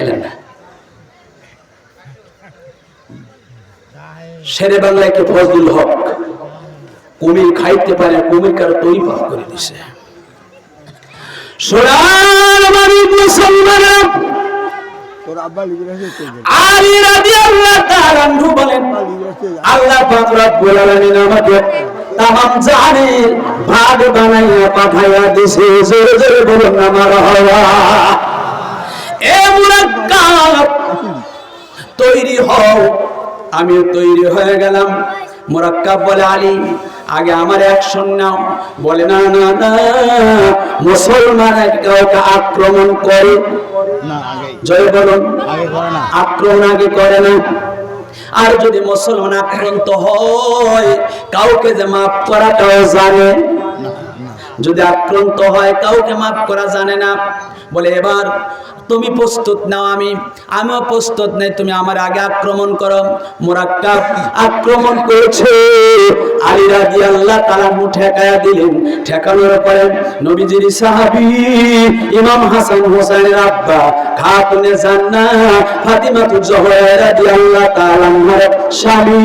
এলেন না? শেরে বাংলায় কে ফজলুল হক, কুমির খাইতে পারে, কুমির কার তৈরি পাপ করে দিছে। সোনার বাড়ি মুসলমানরা, আলী রাদিয়াল্লাহু তাআলা আনহু বলেন, আল্লাহ পাক রব্বুল আলামিন আমাকে তামাম জাহানের ভাগ বানাইয়া পাঠাইয়া দিয়েছে। জোরে জোরে বলুন না মারহাবা। এ মুরাক্কাব তৈরি হও। আমিও তৈরি হয়ে গেলাম। মুরাক্কাব বলে, আলী আগে আমার অ্যাকশন নাও। বলে, না না না, মুসলমান কাউকে আক্রমণ করে না, জয় বলুন, আক্রমণ আগে করে না। আর যদি মুসলমান আক্রান্ত হয়, কাউকে যে মাফ করাটাও জানে, যদি আক্রান্ত হয় কাউকে মাফ করা জানে না। বলে, এবার তুমি প্রস্তুত নাও, আমিও প্রস্তুত নেই, তুমি আমার আগে আক্রমণ করো। মুরাক্কাব আক্রমণ করেছে, আলী রাদিয়াল্লাহু তাআলা ঠেকায়া দিলেন। ঠেকানোর পরে নবীজির সাহাবী ইমাম হাসান হোসেনের আব্বা খাতুনে জান্নাত ফাতিমাতুজ জোহরা রাদিয়াল্লাহু তাআলা আনহার স্বামী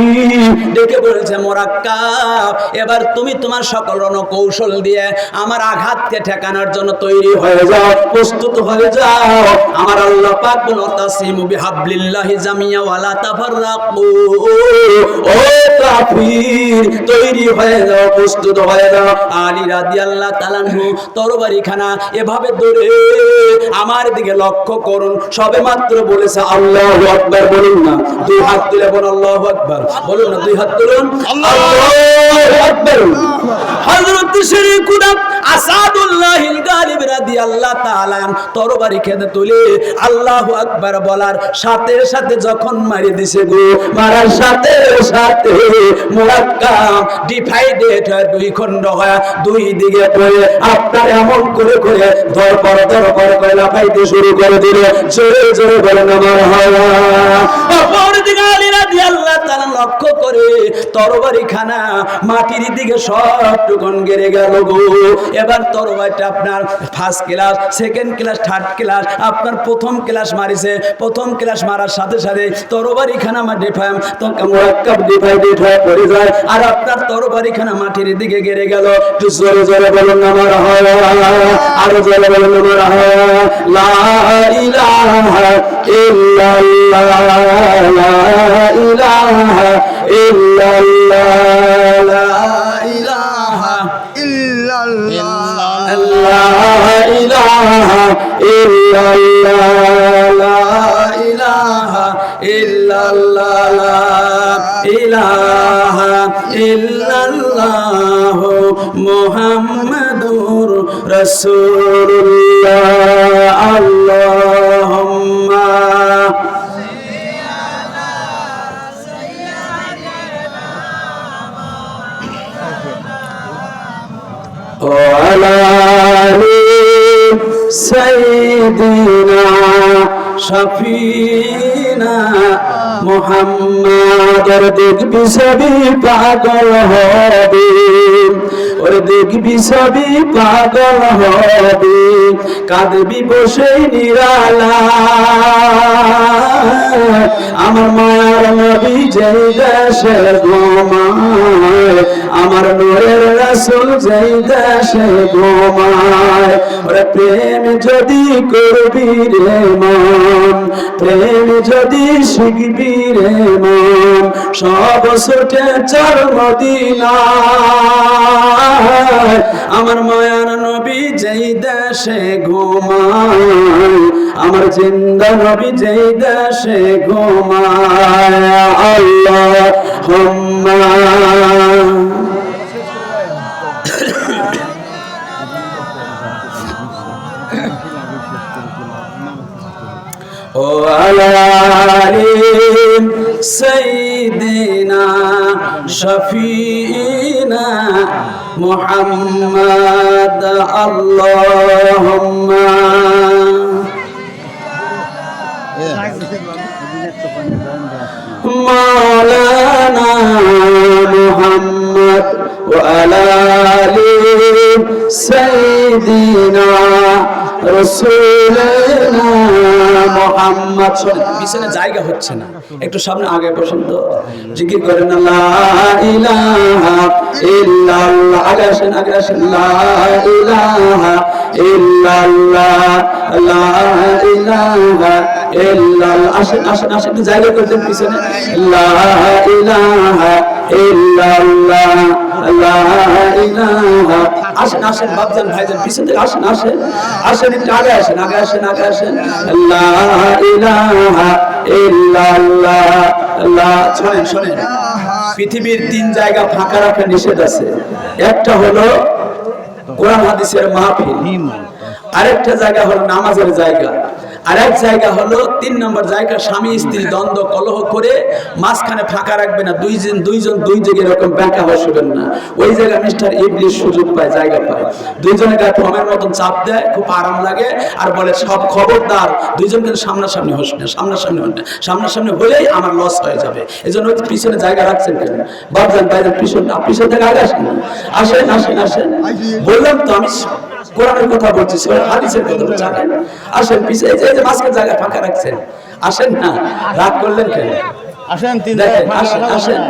ডেকে বলেছে, মুরাক্কাব এবার তুমি তোমার সকল রণকৌশল দিয়ে আমার আঘাতকে ঠেকানোর জন্য তৈরি হয়ে যাও, প্রস্তুত হয়ে যাও। আমার আল্লাহ পাক বলেন, তাসিমু বিহাবলিল্লাহি জামিয়া ওয়ালা তাফাররাকু। ও কাফির, তৈরি হয়ে যাও, প্রস্তুত হয়ে যাও। আলী রাদিয়াল্লাহু তাআলা আনহু তরবারিখানা এভাবে ধরে আমার দিকে লক্ষ্য করুন। সবেমাত্র বলেছে আল্লাহু আকবার, বলুন না, দুই হাত তুলে বলুন আল্লাহু আকবার, বলুন না, দুই হাত তুলুন আল্লাহু আকবার। হযরত শরীকুদা আসাদুল্লাহিল গালিব রাদিয়াল্লাহু তাআলা তরবারি খেতে তুলে আল্লাহু আকবার বলার সাথে সাথে যখন মারি দিছে গো, মারার সাথে সাথে মুরাক্কাব ডিভাইডেড হয়ে দুই খণ্ড হয়ে দুই দিকে পড়ে আপনার এমন করে করে ধরপড় করে লাফাইতে শুরু করে দিল। জোরে জোরে বলেন আমার হাওয়া। অপর দিকে আলী রাদিয়াল্লাহু তাআলা লক্ষ্য করে তরবারিখানা মাটির দিকে সবটুকুন গেড়ে গেল গো। এবার তরবারিটা আপনার first class, second class, third class, আপনার প্রথম ক্লাস মারিছে। প্রথম ক্লাস মারার সাথে সাথে তরবারিখানা মুরাক্কাব ডিভাইডেড হয়ে পড়ে যায়, আর আপনার তরবারিখানা মাটির দিকে গেড়ে গেল। একটু জোরে জোরে বলুন আমার হাওয়া, আরো জোরে বলুন আমার হাওয়া। লা ইলাহা ইল্লাল্লাহ, লা ইলাহা ইল্লাল্লাহ, লা ইলাহা ইল্লাল্লাহ, লা ইলাহা ইল্লাল্লাহ, লা ইলাহা ইল্লাল্লাহ, লা ইলাহা ইল্লাল্লাহ মুহাম্মাদুর রাসূলুল্লাহ। আল্লাহুম্মা ওয়ালা আলি সাইয়্যিদিনা শাফিনা মুহাম্মদ। দেখবি সবই পাগল হবে, ওরে দেখবি সবই পাগল হবে, কাঁদবি বসে নিরালা। আমার মায়ার নবী যেই দেশে ঘুমায়, আমার নূরের রাসূল যেই দেশে ঘুমায়। ওরে প্রেম যদি করবি রে মন, প্রেম যদি শিখবি রে মন, সব ছুটে চল মদিনায়। আমার মায়ার নবী যেই দেশে ঘুমায়, আমার জিন্দা নবী যেই দেশে ঘুমায়। আল্লাহুম্মা ও আলা আলি সাইয়্যিদিনা শাফিনা মুহাম্মদ। আল্লাহুম্মা মাওলানা মুহাম্মদ ওয়া আলা আলি সাইয়্যিদিনা রাসূলুনা মুহাম্মদ। পিছনে জায়গা হচ্ছে না, একটু সামনে আগে বসুন তো, জিকির করেন লা ইলাহা ইল্লাল্লাহ। আগে আসেন, আগে আসেন। লা ইলাহা ইল্লাল্লাহ, লা ইলাহা ইল্লাল্লাহ। আসেন আসেন আসেন, একটু জায়গা করে দেন পিছনে। লা ইলাহা ইল্লাল্লাহ, লা ইলাহা। আসেন আসেন বাপজান ভাইজান, পিছন থেকে আসেন আসেন আসেন, একটু আগে আসেন, আগে আসেন, আগে আসেন। লা ইলাহা ইল্লাল্লাহ, লা। শোনেন শোনেন, পৃথিবীর তিন জায়গা ফাঁকা রাখা নিষেধ আছে। একটা হলো কোরআন হাদিসের মাহফিল, আরেকটা জায়গা হলো নামাজের জায়গা, আর এক জায়গা হলো 3 নম্বর জায়গা, স্বামী স্ত্রী দ্বন্দ্ব কলহ করে মাঝখানে ফাঁকা রাখবে না, দুইজন দুই জায়গায় এরকম ব্যাকা বসবেন না। ওই জায়গায় মিস্টার ইবলিস সুযোগ পায়, জায়গা পায়, দুইজনে গায়ে ফমের মতন চাপ দেয়, খুব আরাম লাগে, আর বলে সব খবরদার দুইজন কিন্তু সামনাসামনি হোস না, সামনাসামনি হলেই আমার লস হয়ে যাবে। এই জন্য পিছনে জায়গা রাখছেন কেন? বাবজান বাইরের পিছন থেকে আগে আসেন, আসেন। বললাম তো আমি কোরআনের কথা বলছি, হাদিসের কথা বলছি, আসেন পিছনে, এই যে মাঝখানে জায়গা ফাঁকা রাখছেন, আসেন না, রাগ করলেন কেন? আসেন, আসেন।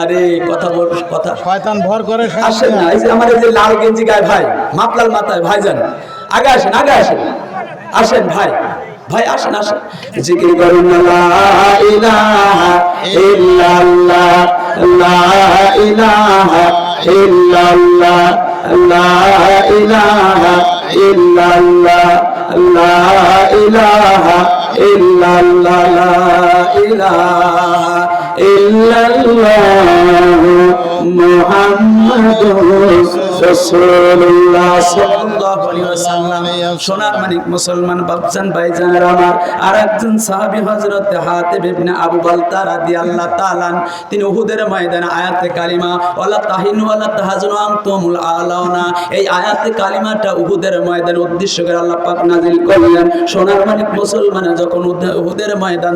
আরে কথা বল, কথা শয়তান ভর করে, আসেন না। এই যে আমার এই যে লাল গেঞ্জি গায়ে ভাই, মাপলাল মাথায় ভাইজান, আগে আসেন, আসেন ভাই আসেন। জিকির করুন লা ইলাহা ইল্লাল্লাহ, লা ইলাহা ইল্লাল্লাহ, লা ইলাহা ইল্লাল্লাহ, লা ইলাহা ইল্লাল্লাহ, লা ইলাহা ইল্লাল্লাহ মুহাম্মাদুর রাসূলুল্লাহ সাল্লাল্লাহু আলাইহি ওয়াসাল্লাম। সোনার মানিক মুসলমান বাবজান ভাইজানের আমার আরেকজন সাহাবী হযরত হাতিব ইবনে আবু বালতা রাদিয়াল্লাহু তাআলা, তিনি উহুদের ময়দানে আয়াতে কালিমা ওয়ালা তাহিনু ওয়ালা তাহজানু আনতুমুল আলাউনা, এই আয়াতে কালিমাটা উহুদের ময়দানে উদ্দেশ্য করে আল্লাহ পাক নাযিল করলেন। সোনার মানিক মুসলমান, যখন উহুদের ময়দান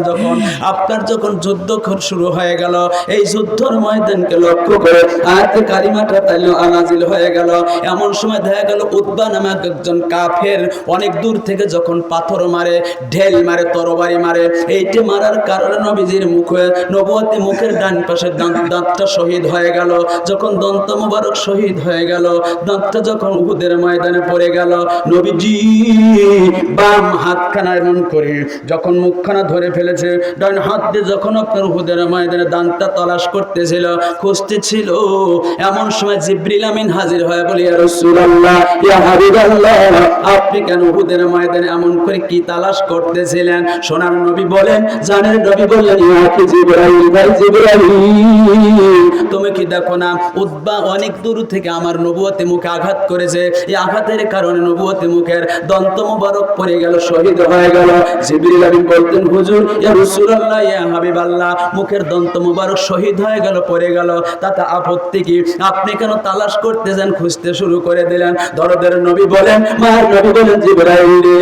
আপনার যখন যুদ্ধ শুরু হয়ে গেল, এই যুদ্ধের ময়দানকে লক্ষ্য করে আয়াতে কালিমাটা তাইলে নাযিল হয়ে গেল। এমন সময় দেখা গেল উতবা নামক একজন কাফের অনেক দূর থেকে যখন পাথর মারে, ঢেল মারে, তরবারি মারে, এইটা মারার কারণে নবীজির নবুয়তি মুখের ডান পাশের দাঁতটা শহীদ হয়ে গেল। যখন দন্ত মোবারক শহীদ হয়ে গেল, দাঁতটা যখন উহুদের ময়দানে পড়ে গেল, নবীজি বাম হাতখানা এমন করে যখন মুখখানা ধরে ফেলেছে, ডান হাত দিয়ে যখন আপনার উহুদের ময়দানে দাঁতটা তলাশ করতেছিল, খুঁজতেছিল, এমন সময় জিবরিল আমিন হাজির হয়ে বলে, ইয়া রাসূলুল্লাহ, ইয়া হাবিবাল্লাহ, আপনি কেন উহুদের ময়দানে এমন করে কি তালাশ করতেছিলেন? সোনার নবী বলেন, জানেন নবী বললেন, ইয়া কি জিবরাইল, ভাই জিবরাইল, তুমি কি দেখো না উতবা অনেক দূর থেকে আমার নবুয়তি মুখে আঘাত করেছে, এই আঘাতের কারণে নবুয়তি মুখের দন্ত মোবারক পড়ে গেল, শহীদ হয়ে গেল। জিবরিল আমিন বলতেন, হুজুর, ইয়া রাসূলুল্লাহ, ইয়া হাবিবাল্লাহ, মুখের দন্ত মোবারক শহীদ হয়ে গেল, পড়ে গেল, তাতে আপত্তি কি? আপনি কেন তালাশ করতে যান, খুঁজতে শুরু করে দিলেন? দরদের নবী বলেন, মায়ের নবী বলেন, জিবরাইল রে,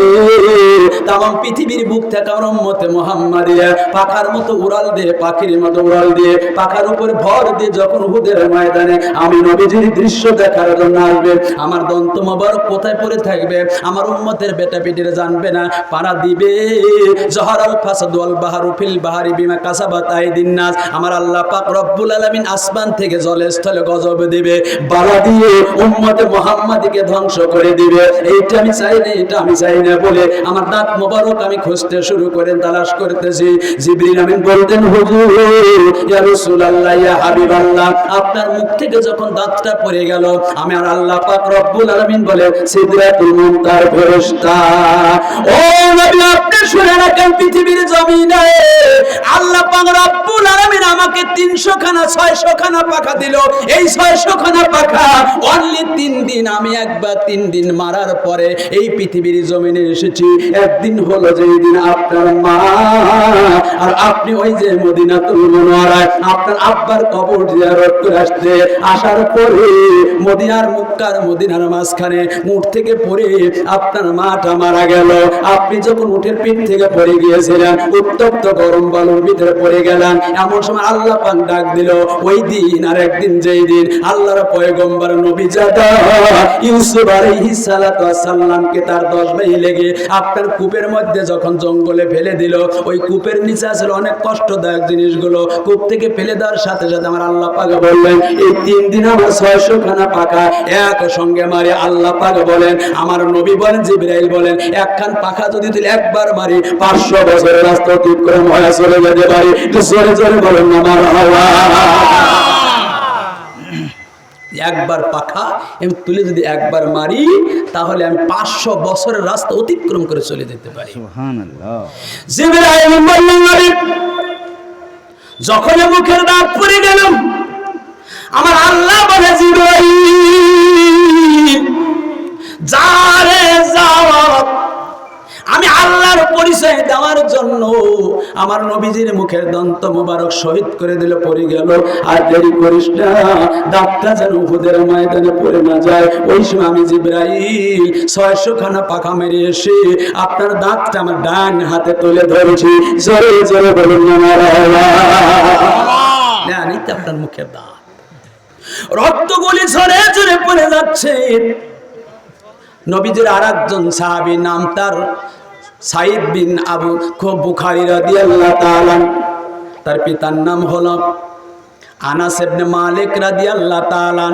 তামাম পৃথিবীর বুক থেকে আমার উম্মতে মুহাম্মাদিয়া পাখার মতো উড়াল দিয়ে, পাখির মতো উড়াল দিয়ে, পাখার উপরে ভর দিয়ে যখন উহুদের ময়দানে আমি নবীজির দৃশ্য দেখার জন্য আসবে, আমার দন্ত মোবারক কোথায় পড়ে থাকবে? আমার উম্মতের বেটা পিটিরে জানবে না, পাড়া দিবে, জহরাল ফাসাদ ওয়াল বাহরু ফিল বাহরি বিমা কাসাবাত আইদিন নাস, আমার আল্লাহ পাক রব্বুল আলামিন আসমান থেকে জলে স্থলে গজব দিবে, বালা দিয়ে উম্মতে মুহাম্মাদিকে ধ্বংস করে দিবে। এইটা আমি চাই না, এটা আমি চাই না বলে আমার দাঁত মোবারক আমি খুঁজতে শুরু করে তালাশ করতেছি। জিবরিল আমিন বলতেন, হুজুর, ইয়া রাসূলুল্লাহ, ইয়া হাবিবাল্লাহ, আপনার মুখ থেকে যখন দাঁতটা পড়ে গেল, আমি আর আল্লাহ পাক রব্বুল আলামিন বলে, সিদরাতুল মুনতার ফেরেশতা, ও নবী, আপনি শুনে রাখেন, পৃথিবীর জমিনে আল্লাহ পাক রব্বুল আলামিন আমাকে 300 খানা 600 খানা পাখা দিল। এই 600 খানা পাখা অনলি 3 দিন, আমি একবার 3 দিন মারার পরে এই পৃথিবীর জমিনে এসেছি। একদিন হলো যেই দিন আপনার মা আর আপনি ওই যে মদিনাতুল মুনাওয়ারায় আপনার আব্বার কবর জিয়ারত করে আসতে, আসার পরে মদিনার মুক্কার মদিনার মাঝখানে উট থেকে পড়ে আপনার মাটা মারা গেল। আপনি যখন উটের পিঠ থেকে পড়ে গিয়েছিলেন, উত্তপ্ত গরম বালুর ভিতরে পড়ে গেলেন, এমন সময় আল্লাহ পাক ডাক দিল, ওই দিন আর একদিন যেই দিন আল্লাহর পয়গম্বর নবী জাদা ইউসুফ আলাইহিস সালাতু ওয়াস সালামকে তার 10 ভাই লেগে আপনার কূপের মধ্যে যখন জঙ্গলে ফেলে দিল, ওই কূপের নিচে আসলে অনেক কষ্টদায়ক জিনিসগুলো কূপ থেকে ফেলে দেওয়ার সাথে সাথে আমার আল্লাহ পাক বললেন, এই 3 দিন আমার 600 খানা পাখা এক সঙ্গে মারে। আল্লাহ পাক বলেন, আমার নবী বলেন, জিবরাইল বলেন, একখান পাখা যদি তুই একবার মারি 500 বছরের রাস্তা অতিক্রম হয়ে চলে যেতে পারি। তো জোরে জোরে বলেন না মারহাবা। একবার পাখা আমি তুলে যদি একবার মারি, তাহলে আমি 500 বছরের রাস্তা অতিক্রম করে চলে যেতে পারি। সুবহানাল্লাহ। জিবরাইল বললেন, যখন মুখের দাঁত পড়ে গেল, আমার আল্লাহ বলে, জিবরাইল যা রে যাও, আমি আল্লাহ পরিচয় দেওয়ার জন্য আমার নবীজির মুখের দন্ত মোবারক শহীদ করে দিল, পড়ে গেল। আর দেরি করিস না, দাঁতটা যেন উহুদের ময়দানে পড়ে না যায়। ওই সময় আমি জিবরাইল 600 খানা পাখা মেরে এসে আপনার দাঁতটা আমার ডান হাতে তুলে ধরেছি। জোরে জোরে বলুন আপনার মুখের দাঁত রক্তগুলি ঝরে ঝরে পড়ে যাচ্ছে। নবীজির আরেকজন সাহাবী, নাম তার সাইদ বিন আবু বুখারী রাদিয়াল্লাহু তাআলা, তার পিতার নাম হলো আনাস ইবনে মালিক রাদিয়াল্লাহু তাআলা।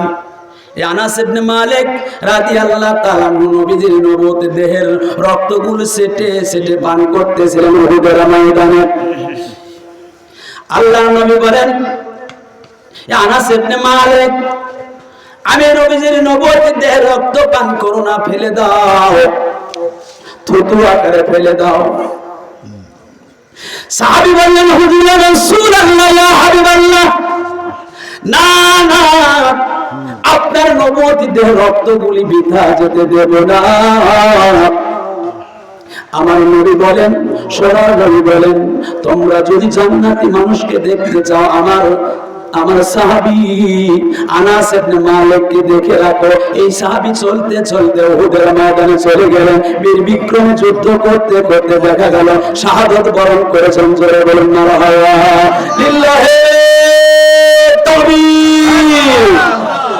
এই আনাস ইবনে মালিক রাদিয়াল্লাহু তাআলা নবীজির নবুয়তের দেহের রক্তগুলো সেটে সেটে পান করতেছিলেন উহুদের ময়দানে। আল্লাহর নবী বলেন, আনাস ইবনে মালিক, আমি নবীজির নবুয়তের দেহের রক্ত পান করো না, ফেলে দাও, থুতু আকারে ফেলে দাও। সাহাবী বললেন, হুজুর রাসূলুল্লাহ, ইয়া হাবিবাল্লাহ, না না, আপনার নবুয়তের দেহের রক্তগুলি বৃথা যেতে দেব না। আমার নবী বলেন, সোনার নবী বলেন, তোমরা যদি জান্নাতি মানুষকে দেখতে চাও, আমার সাহাবী আনাস ইবনে মালিককে দেখে রাখো। এই সাহাবী চলতে চলতে উহুদের ময়দানে চলে গেলেন। বীর বিক্রমে যুদ্ধ করতে করতে দেখা গেল শাহাদাত বরণ করেছেন। জোরে বলুন মারহাবা লিল্লাহি তাকবীর।